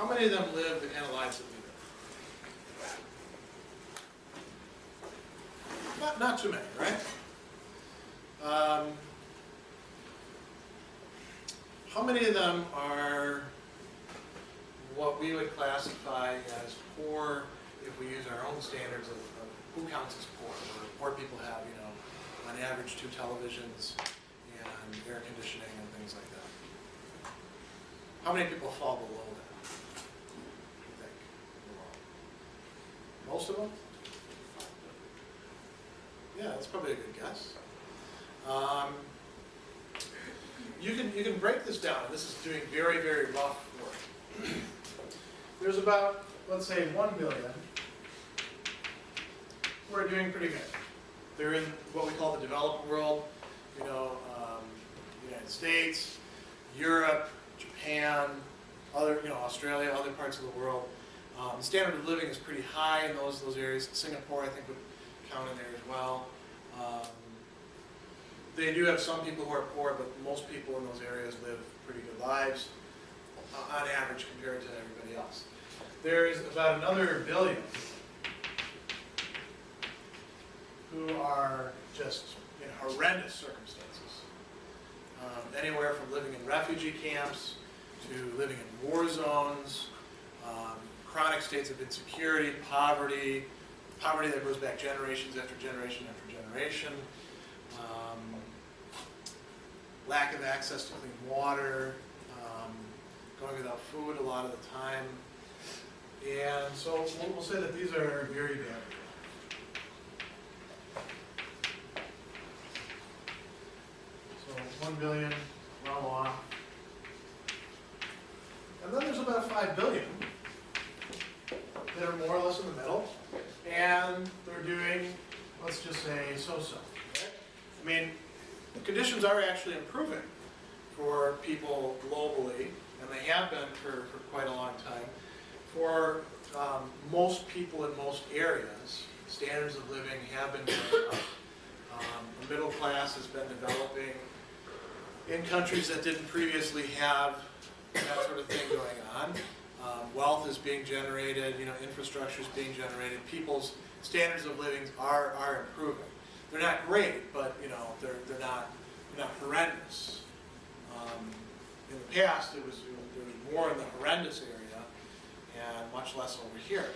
many of them live the kind of lives that we live? Not too many, right? How many of them are what we would classify as poor if we use our own standards of who counts as poor? Where poor people have, you know, on average 2 televisions and air conditioning and things like that. How many people fall below that, you think, in the world? Most of them? Yeah, that's probably a good guess. You can break this down. This is doing very, very rough work. There's about, let's say, 1 billion who are doing pretty good. They're in what we call the developed world, you know, United States, Europe, Japan, other, you know, Australia, other parts of the world. The standard of living is pretty high in those areas. Singapore, I think, would count in there as well. They do have some people who are poor, but most people in those areas live pretty good lives, on average, compared to everybody else. There's about another 1 billion who are just in horrendous circumstances. Anywhere from living in refugee camps to living in war zones, chronic states of insecurity, poverty that goes back generations after generation after generation, lack of access to clean water, going without food a lot of the time. And so we'll say that these are very bad. So 1 billion, well off. And then there's about 5 billion that are more or less in the middle, and they're doing, let's just say, so-so. Okay? I mean, conditions are actually improving for people globally, and they have been for quite a long time. For most people in most areas, standards of living have been going up. The middle class has been developing in countries that didn't previously have that sort of thing going on. Wealth is being generated, you know, infrastructure is being generated. People's standards of living are improving. They're not great, but you know, they're not horrendous. In the past, there was more in the horrendous area and much less over here.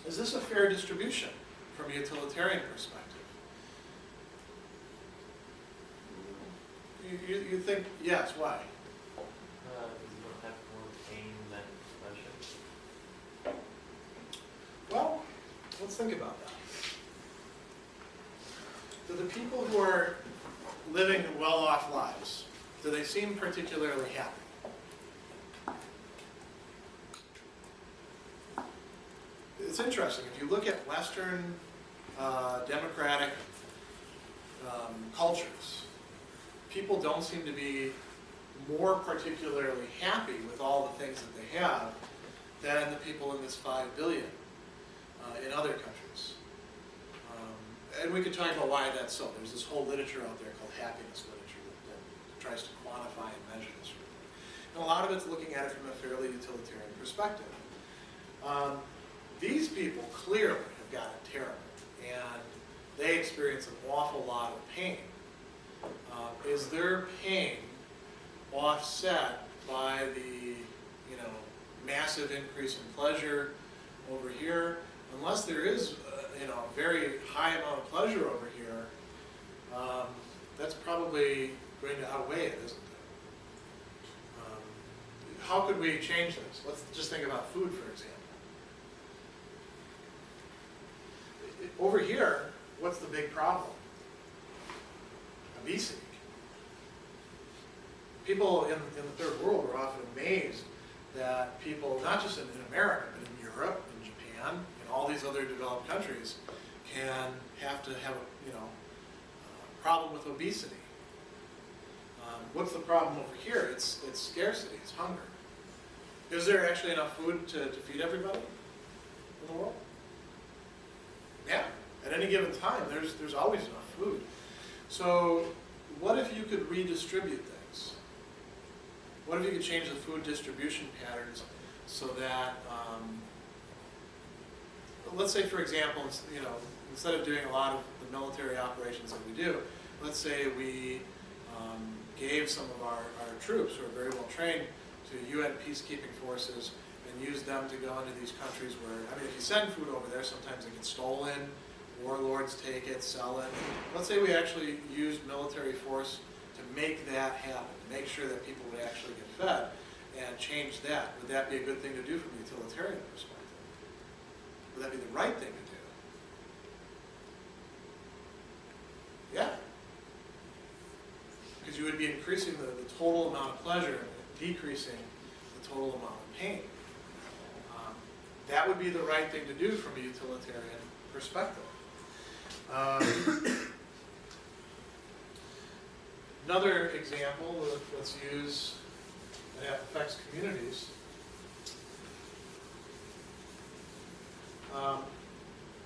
Is this a fair distribution from a utilitarian perspective? You think yes? Why? Because you don't have more pain than pleasure. Well, let's think about that. Do the people who are living well-off lives, do they seem particularly happy? It's interesting. If you look at Western democratic cultures, people don't seem to be more particularly happy with all the things that they have than the people in this 5 billion in other countries. And we could talk about why that's so. There's this whole literature out there called happiness literature that tries to quantify and measure this sort of thing. And a lot of it's looking at it from a fairly utilitarian perspective. These people clearly have got it terrible, and they experience an awful lot of pain. Is their pain offset by the, you know, massive increase in pleasure over here? Unless there is, you know, a very high amount of pleasure over here, that's probably going to outweigh it, isn't it? How could we change this? Let's just think about food, for example. over here, what's the big problem? Obesity. People in the third world are often amazed that people, not just in America, but in Europe, in Japan, in all these other developed countries, can have to have a problem with obesity. What's the problem over here? It's scarcity, it's hunger. Is there actually enough food to feed everybody in the world? Yeah, at any given time, there's always enough food. So what if you could redistribute things? What if you could change the food distribution patterns so that, let's say for example, instead of doing a lot of the military operations that we do, let's say we gave some of our troops who are very well trained to UN peacekeeping forces and use them to go into these countries where, I mean, if you send food over there, sometimes it gets stolen, warlords take it, sell it. Let's say we actually used military force to make that happen, to make sure that people would actually get fed, and change that. Would that be a good thing to do from a utilitarian perspective? Would that be the right thing to do? Yeah. Because you would be increasing the total amount of pleasure and decreasing the total amount of pain. That would be the right thing to do from a utilitarian perspective. Another example, let's use that affects communities.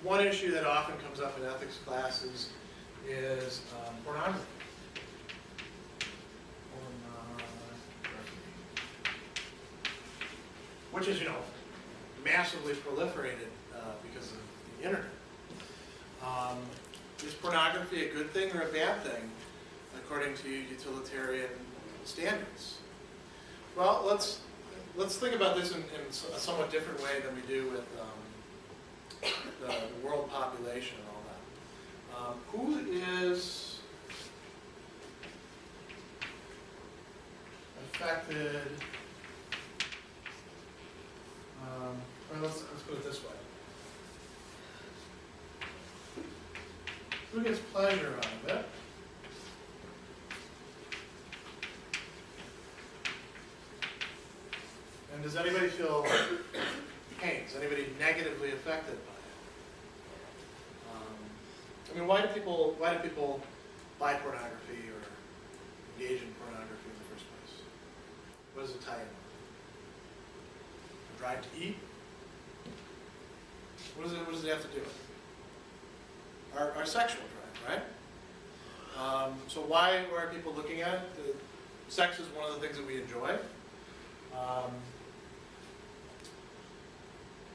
One issue that often comes up in ethics classes is pornography. Which is, massively proliferated because of the internet. Is pornography a good thing or a bad thing, according to utilitarian standards? Well, let's think about this in a somewhat different way than we do with the world population and all that. Who is affected? Or let's put it this way. Who gets pleasure out of it? And does anybody feel pain? Is anybody negatively affected by it? I mean, why do people buy pornography or engage in pornography in the first place? What does it tie in with? A drive to eat? What does it have to do with? Our sexual drive, right? So why are people looking at it? Sex is one of the things that we enjoy.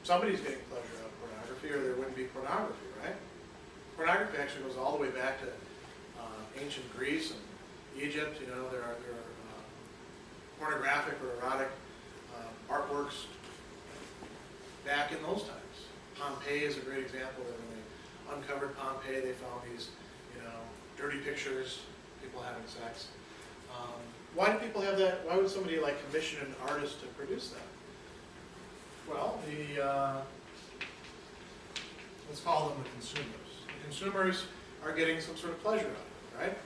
Somebody's getting pleasure out of pornography, or there wouldn't be pornography, right? Pornography actually goes all the way back to ancient Greece and Egypt. There are pornographic or erotic artworks back in those times. Pompeii is a great example. That when they uncovered Pompeii, they found these, dirty pictures, people having sex. Why do people have that? Why would somebody commission an artist to produce that? Well, let's call them the consumers. The consumers are getting some sort of pleasure out of it, right?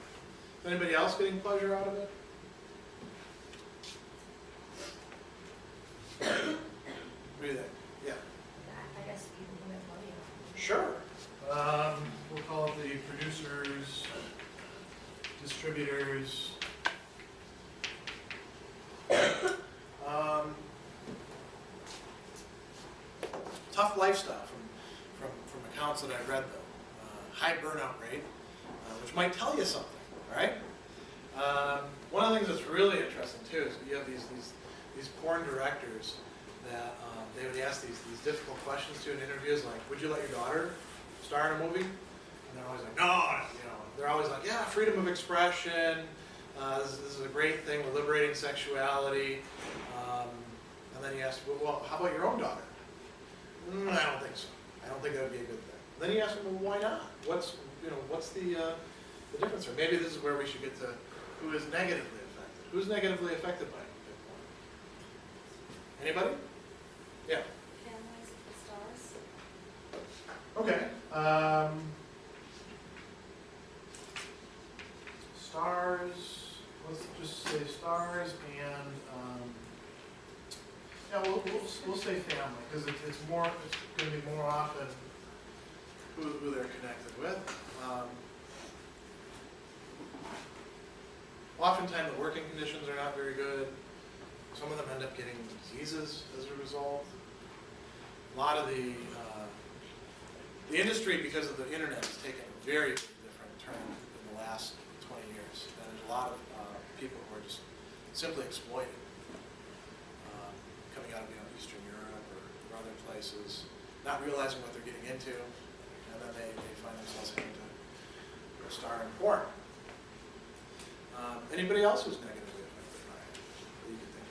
Is anybody else getting pleasure out of it? What do you think? Yeah. I guess people who make money off Sure. We'll call it the producers, distributors. Tough lifestyle from accounts that I've read, though. High burnout rate, which might tell you something, all right? One of the things that's really interesting, too, is you have these porn directors that they would ask these difficult questions to in interviews, like, would you let your daughter star in a movie? And they're always like, no, they're always like, yeah, freedom of expression, this is a great thing, we're liberating sexuality. And then you ask, well, how about your own daughter? I don't think so. I don't think that would be a good thing. Then you ask them, well, why not? What's the difference? Or maybe this is where we should get to who is negatively affected. Who's negatively affected by porn? Anybody? Yeah. Families of the stars. Okay. Stars, let's just say stars and, yeah, we'll say family, because it's going to be more often who they're connected with. Oftentimes the working conditions are not very good. Some of them end up getting diseases as a result. A lot of the industry, because of the internet, has taken a very, very different turn in the last 20 years. And there's a lot of people who are just simply exploited, coming out of Eastern Europe or other places, not realizing what they're getting into, and then they find themselves having to star in porn. Anybody else who's negatively affected by it that you can think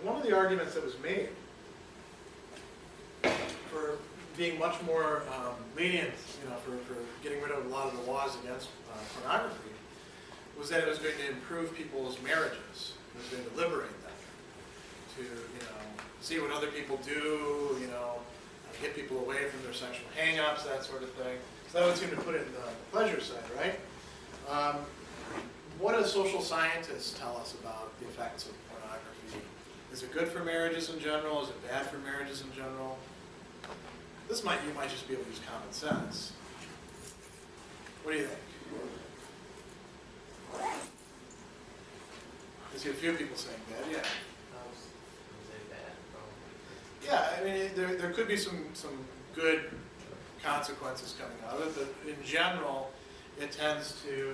of? One of the arguments that was made for being much more lenient, for getting rid of a lot of the laws against pornography, was that it was going to improve people's marriages. It was going to liberate them to, see what other people do, get people away from their sexual hang-ups, that sort of thing. So that would seem to put it in the pleasure side, right? What do social scientists tell us about the effects of pornography? Is it good for marriages in general? Is it bad for marriages in general? You might just be able to use common sense. What do you think? I see a few people saying bad, yeah. Yeah, I mean, there could be some good consequences coming out of it, but in general, it tends to,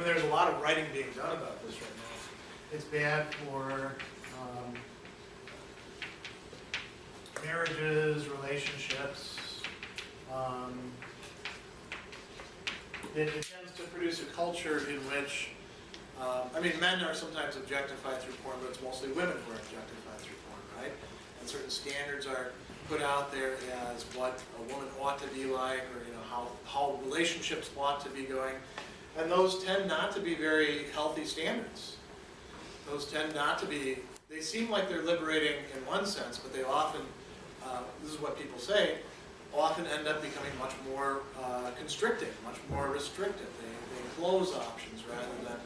there's a lot of writing being done about this right now. It's bad for marriages, relationships. It tends to produce a culture in which, men are sometimes objectified through porn, but it's mostly women who are objectified through porn, right? And certain standards are put out there as what a woman ought to be like, or how relationships ought to be going. And those tend not to be very healthy standards. Those tend not to be, they seem like they're liberating in one sense, but they often, this is what people say, often end up becoming much more constricting, much more restrictive. They close options rather than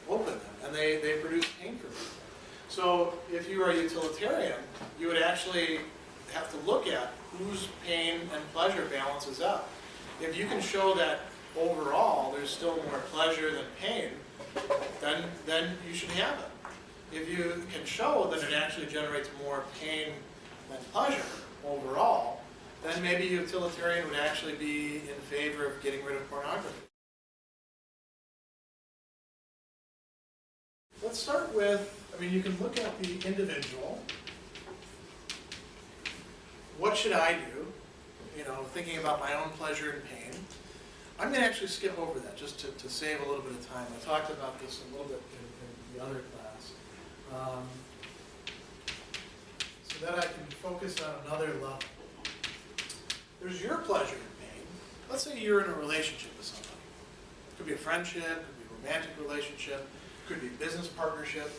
open them, and they produce pain for people. So if you are a utilitarian, you would actually have to look at whose pain and pleasure balances out. If you can show that overall there's still more pleasure than pain, then you should have it. If you can show that it actually generates more pain than pleasure overall, then maybe utilitarian would actually be in favor of getting rid of pornography. Let's start with, you can look at the individual. What should I do? Thinking about my own pleasure and pain. I'm going to actually skip over that just to save a little bit of time. I talked about this a little bit in the other class. So that I can focus on another level. There's your pleasure and pain. Let's say you're in a relationship with somebody. It could be a friendship, it could be a romantic relationship, it could be a business partnership.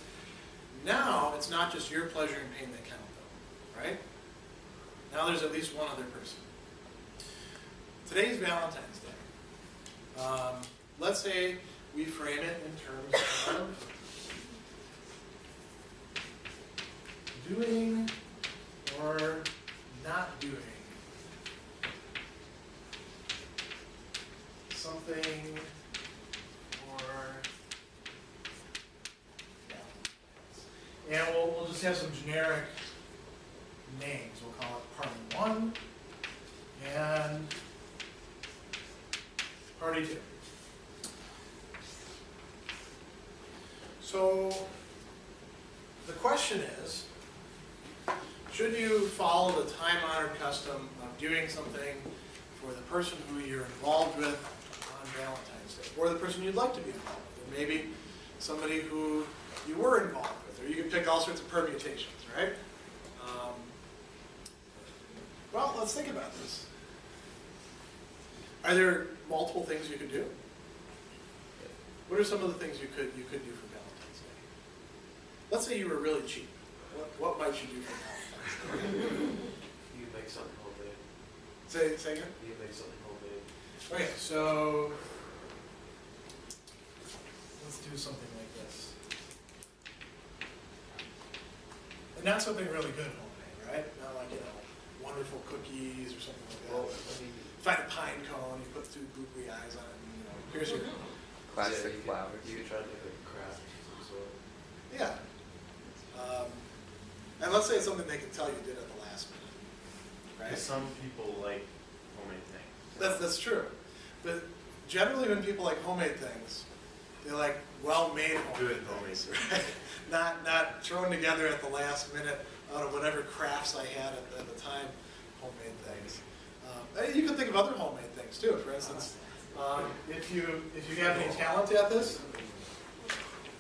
Now, it's not just your pleasure and pain that count, though, right? Now there's at least one other person. Today's Valentine's Day. Let's say we frame it in terms of doing or not doing something for Valentine's. And we'll just have some generic names. We'll call it Party 1 and Party 2. So the question is, should you follow the time-honored custom of doing something for the person who you're involved with on Valentine's Day, or the person you'd like to be involved with, and maybe somebody who you were involved with, or you can pick all sorts of permutations, right? Well, let's think about this. Are there multiple things you could do? What are some of the things you could do for Valentine's Day? let's say you were really cheap. What might you do for Valentine's Day? You make something homemade. Say again? You make something homemade. Okay, so let's do something like this. And not something really good homemade, right? Not like, wonderful cookies or something like that. Well, I mean, Find a pine cone, you put 2 googly eyes on it, and, here's your, Plastic yeah, flowers. You could try to make a craft of some sort. yeah. And let's say it's something they can tell you did at the last minute, right? Because some people like homemade things. That's true. But generally when people like homemade things, they like well-made Good homemade things, homemade. right? Not thrown together at the last minute out of whatever crafts I had at the time, homemade things. You can think of other homemade things too. For instance, if you have any talent at this,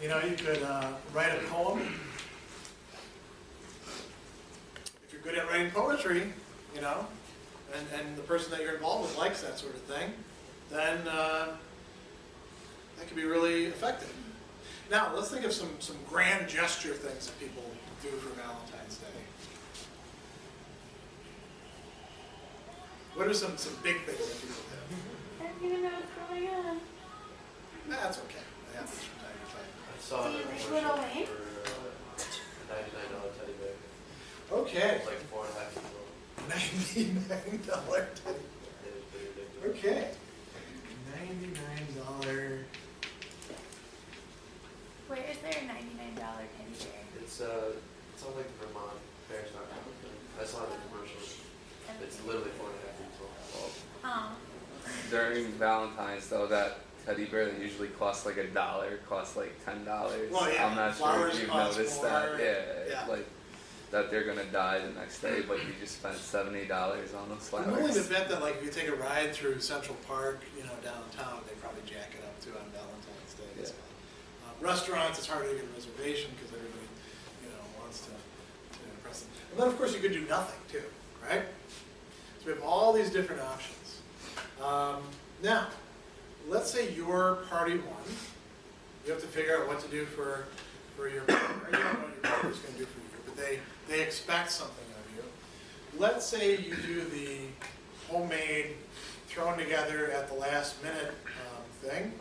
you could write a poem. If you're good at writing poetry, and the person that you're involved with likes that sort of thing, then that could be really effective. Now, let's think of some grand gesture things that people do for Valentine's Day. What are some big things that people do? I don't even know what's going on. That's okay. That happens from time to time. I saw Do it you in a think commercial Little Wayne? for a $99 teddy bear. Okay. It's like 4.5 feet long. $99 teddy bear. It was pretty ridiculous. Okay. $99. Where is there a $99 teddy bear? It's on like Vermont Bears.com. I saw it in the commercial. It's literally 4.5 feet tall. Oh. During Valentine's, though, that teddy bear that usually costs like $1 costs like $10. Well, yeah, I'm not sure flowers if you've cost noticed more. that. Yeah. Like that they're gonna die the next day, but you just spent $70 on those I'm willing to flowers. bet that if you take a ride through Central Park, downtown, they probably jack it up too on Valentine's Day as Yeah. well. Restaurants, it's harder to get a reservation because everybody, wants to impress them. And then, of course, you could do nothing too, right? So we have all these different options. Now, let's say your party won. You have to figure out what to do for your partner. You don't know what your partner's going to do for you, but they expect something of you. Let's say you do the homemade, thrown together at the last minute thing.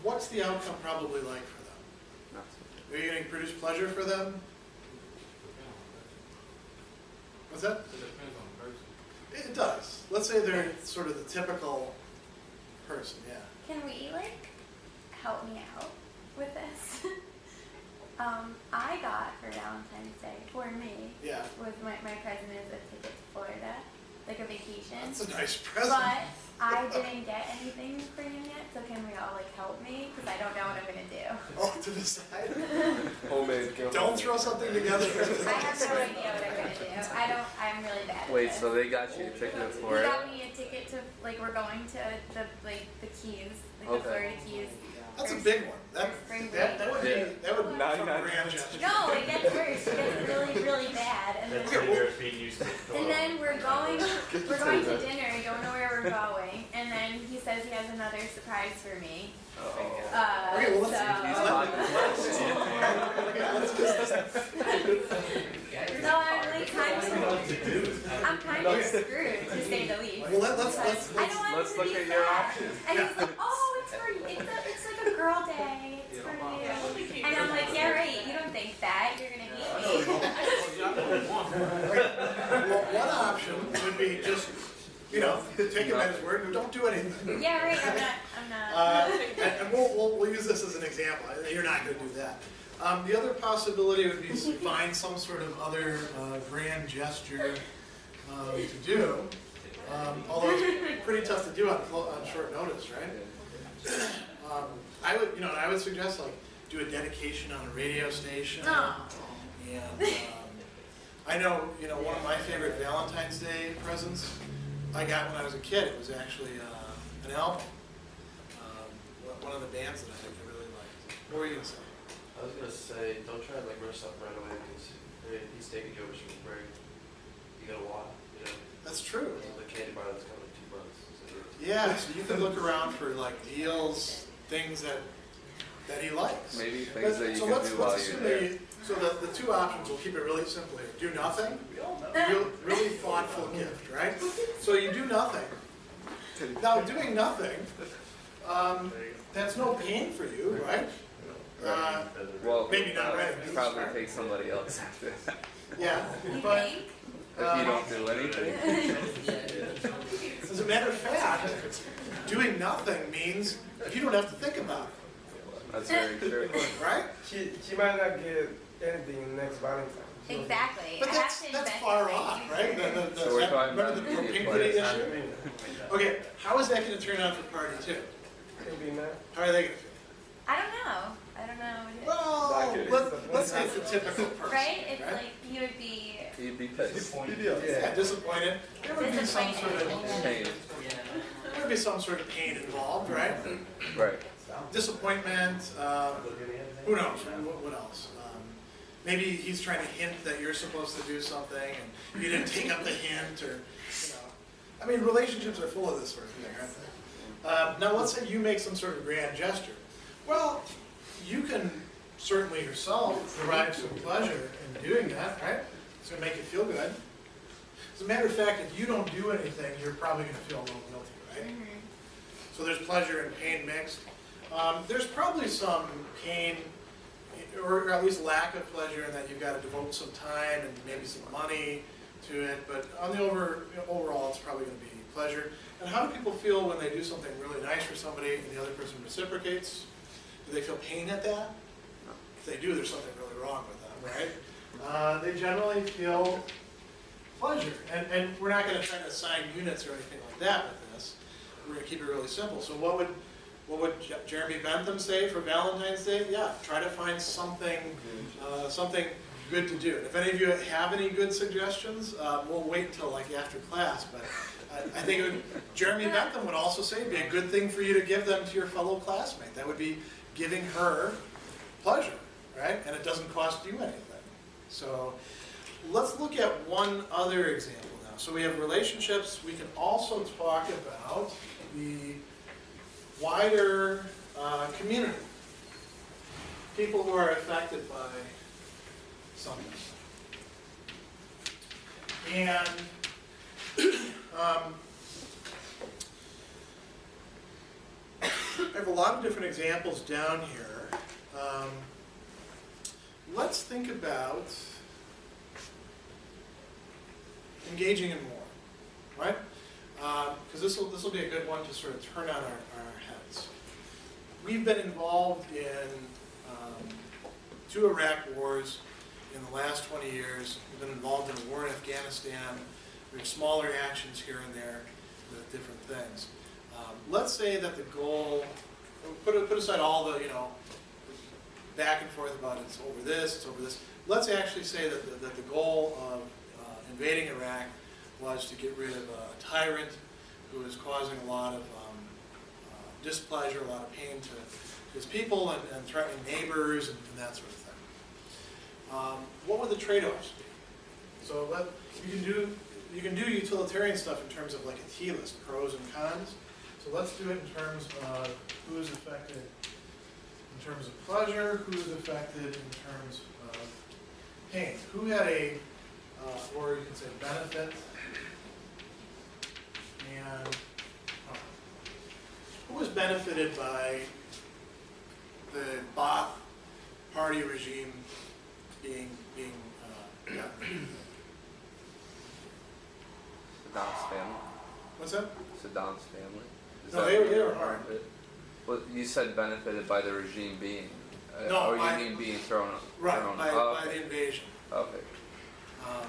What's the outcome probably like for them? Not so Are you going to produce pleasure for them? What's that? It depends on the person. It does. Let's say they're sort of the typical person, yeah. Can we, help me out with this? I got for Valentine's Day, for me, Yeah, with my present is a ticket to Florida, like a vacation. that's a nice present. But I didn't get anything for him yet, so can we all help me? Because I don't know what I'm gonna do. Oh, to decide. Homemade. Don't throw something together. I have no idea what I'm gonna do. I'm really bad at Wait, this. so they got you a ticket to He Florida? got me a ticket to, we're going to the Keys, the Okay. Florida Keys. That's a big one. That would be, Yeah. that would be Nine, some nine. grand gesture. No, it gets worse. It gets really, really bad. And That then, teddy bear is being used to and then we're going to dinner. I don't know where we're going. And then he says he has another surprise for me. Oh. Okay, well, let's So I'm kind of screwed, to say the least. Well, let's I don't want let's it to look be at your sad. options. And he's like, oh, it's for you. It's like a girl day. It's for you. And I'm like, yeah, right. You don't think that. You're going to hate me. Well, one option would be just, take him at his word and don't do anything. Yeah, right. I'm not. And we'll use this as an example. You're not going to do that. The other possibility would be to find some sort of other grand gesture to do. Although it's pretty tough to do on short notice, right? I would suggest do a dedication on a radio station. Oh. And I know, one of my favorite Valentine's Day presents I got when I was a kid. It was actually an album. One of the bands that I really liked. What were you going to say? I was gonna say, don't try to rush something right away because he's taking you over spring break. You got a while, That's true. The candy bar that's coming in 2 months. So Yeah, so you can look around for deals, things that that he likes. Maybe things that you So can let's do while you're assume there. that so the two options, we'll keep it really simple here. Do nothing, really thoughtful gift, right? So you do nothing. Now, doing nothing, that's no pain for you, right? Well, maybe not right. Probably take somebody else after that. Yeah, You but think? If you don't do anything. as a matter of fact, doing nothing means you don't have to think about it, That's very true. right? She might not get anything next Valentine's. Exactly. But I that's have to that's invest far in off, things. right? So we're talking Remember about the immediate propinquity plans. issue? Okay, how is that going to turn out for party two? Maybe not. How are they going to feel? I don't know. I don't know. Well, let's say it's the typical person, Right? It's like you would be You'd be pissed. Yeah, disappointed. There would be some sort of Pain. there would be some sort of pain involved, right? Right. Disappointment. Who knows? What else? Maybe he's trying to hint that you're supposed to do something, and you didn't take up the hint, or I mean, relationships are full of this sort of thing, aren't they? Now, let's say you make some sort of grand gesture. Well, you can certainly yourself derive some pleasure in doing that, right? It's going to make you feel good. As a matter of fact, if you don't do anything, you're probably going to feel a little guilty, right? So there's pleasure and pain mixed. There's probably some pain, or at least lack of pleasure, in that you've got to devote some time and maybe some money to it. But on the overall, it's probably going to be pleasure. And how do people feel when they do something really nice for somebody and the other person reciprocates? Do they feel pain at that? If they do, there's something really wrong with them, right? They generally feel pleasure. And we're not going to try to assign units or anything like that with this. We're going to keep it really simple. So what would Jeremy Bentham say for Valentine's Day? Yeah, try to find something something good to do. And if any of you have any good suggestions, we'll wait until like after class. But I think Jeremy Bentham would also say it'd be a good thing for you to give them to your fellow classmate. That would be giving her pleasure, right? And it doesn't cost you anything. So let's look at one other example now. So we have relationships. We can also talk about the wider community. People who are affected by something. And I have a lot of different examples down here. Let's think about engaging in more, right? Because this will be a good one to sort of turn on our heads. We've been involved in 2 Iraq wars in the last 20 years. We've been involved in a war in Afghanistan. We have smaller actions here and there with different things. Let's say that the goal, put aside all the, back and forth about it's over this. Let's actually say that the goal of invading Iraq was to get rid of a tyrant who is causing a lot of displeasure, a lot of pain to his people, and threatening neighbors and that sort of thing. What would the trade-offs be? So you can do utilitarian stuff in terms of like a T list, pros and cons. So let's do it in terms of who is affected in terms of pleasure, who is affected in terms of pain. Who had or you can say benefit, and who was benefited by the Ba'ath party regime being Saddam's family. what's that? Saddam's family. Is No, that they what were you're harmed. referring to? Well, you said benefited by the regime being. No, or you by- mean being thrown? Right, thrown by okay. the invasion. Okay. Um,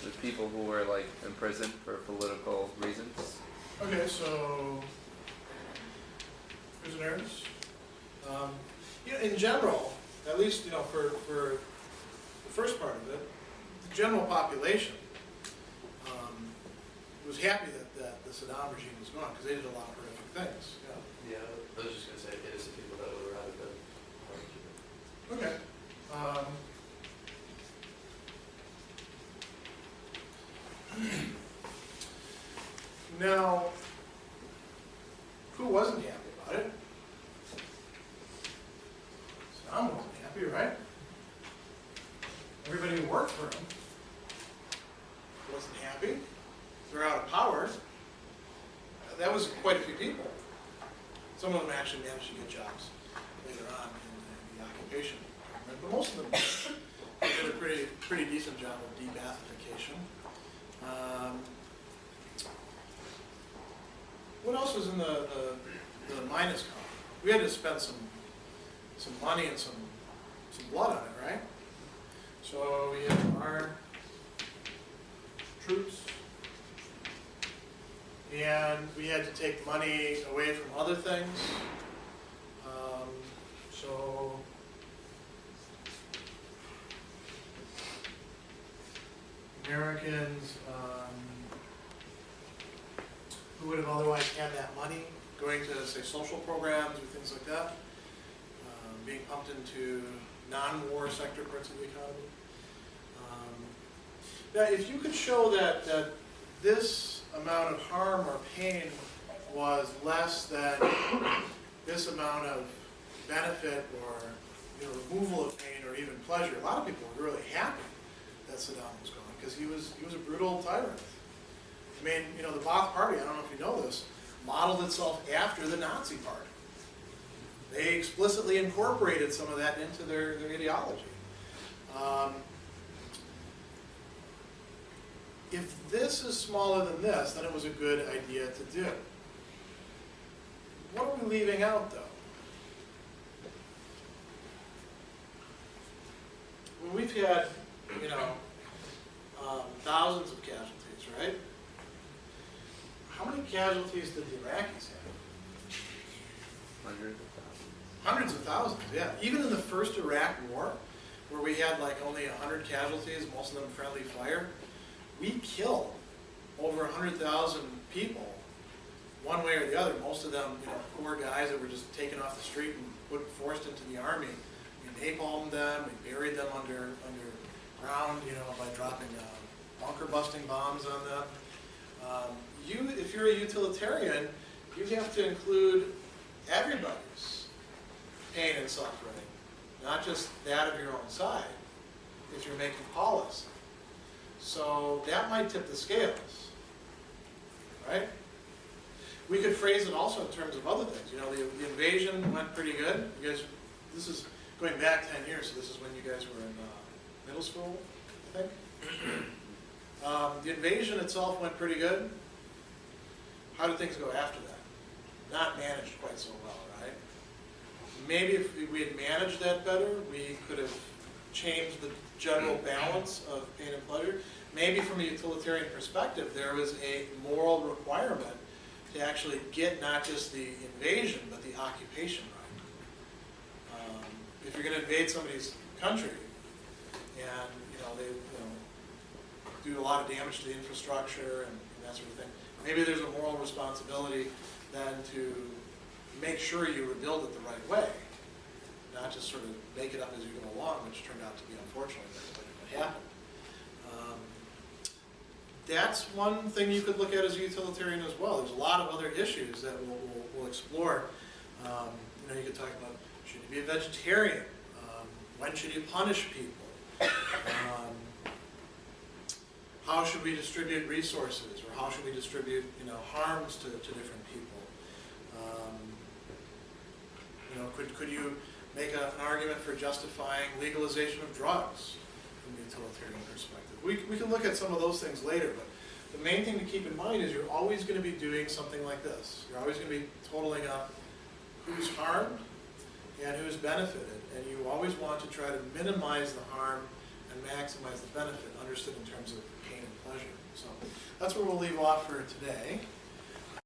The people who were like imprisoned for political reasons. Okay, so prisoners. In general, at least for the first part of it, the general population was happy that the Saddam regime was gone because they did a lot of horrific things. Yeah, I was just going to say innocent people that would rather been Okay. Now, who wasn't happy about it? was quite a few people. Some of them actually managed to get jobs later on in the occupation department, but most of them did a pretty decent job of debathification. What else was in the minus column? We had to spend some money and some blood on it, right? So we have our troops, and we had to take money away from other things. So Americans who would have otherwise had that money going to, say, social programs or things like that, being pumped into non-war sector parts of the economy. Now, if you could show that this amount of harm or pain was less than this amount of benefit or removal of pain or even pleasure, a lot of people were really happy that Saddam was gone because he was a brutal tyrant. I mean, the Ba'ath Party, I don't know if you know this, modeled itself after the Nazi Party. They explicitly incorporated some of that into their ideology. If this is smaller than this, then it was a good idea to do. What are we leaving out, though? Well, we've had, thousands of casualties, right? How many casualties did the Iraqis have? Hundreds of thousands. Hundreds of thousands, yeah. Even in the first Iraq War, where we had like only 100 casualties, most of them friendly fire, we killed over 100,000 people, one way or the other. Most of them, poor guys that were just taken off the street and forced into the army. We napalmed them, we buried them underground, by dropping bunker busting bombs on them. If you're a utilitarian, you have to include everybody's pain and suffering, not just that of your own side, if you're making policy. So that might tip the scales, right? We could phrase it also in terms of other things. The invasion went pretty good. You guys, this is going back 10 years, so this is when you guys were in middle school, I think. The invasion itself went pretty good. How did things go after that? Not managed quite so well, right? Maybe if we had managed that better, we could have changed the general balance of pain and pleasure. Maybe from a utilitarian perspective, there was a moral requirement to actually get not just the invasion, but the occupation right. If you're going to invade somebody's country and they do a lot of damage to the infrastructure and that sort of thing, maybe there's a moral responsibility then to make sure you rebuild it the right way, not just sort of make it up as you go along, which turned out to be, unfortunately, what happened. That's one thing you could look at as a utilitarian as well. There's a lot of other issues that we'll explore. You could talk about, should you be a vegetarian? When should you punish people? How should we distribute resources, or how should we distribute, harms to different people? Could you make an argument for justifying legalization of drugs from a utilitarian perspective? We can look at some of those things later, but the main thing to keep in mind is you're always going to be doing something like this. You're always going to be totaling up who's harmed and who's benefited, and you always want to try to minimize the harm and maximize the benefit, understood in terms of pain and pleasure. So that's where we'll leave off for today.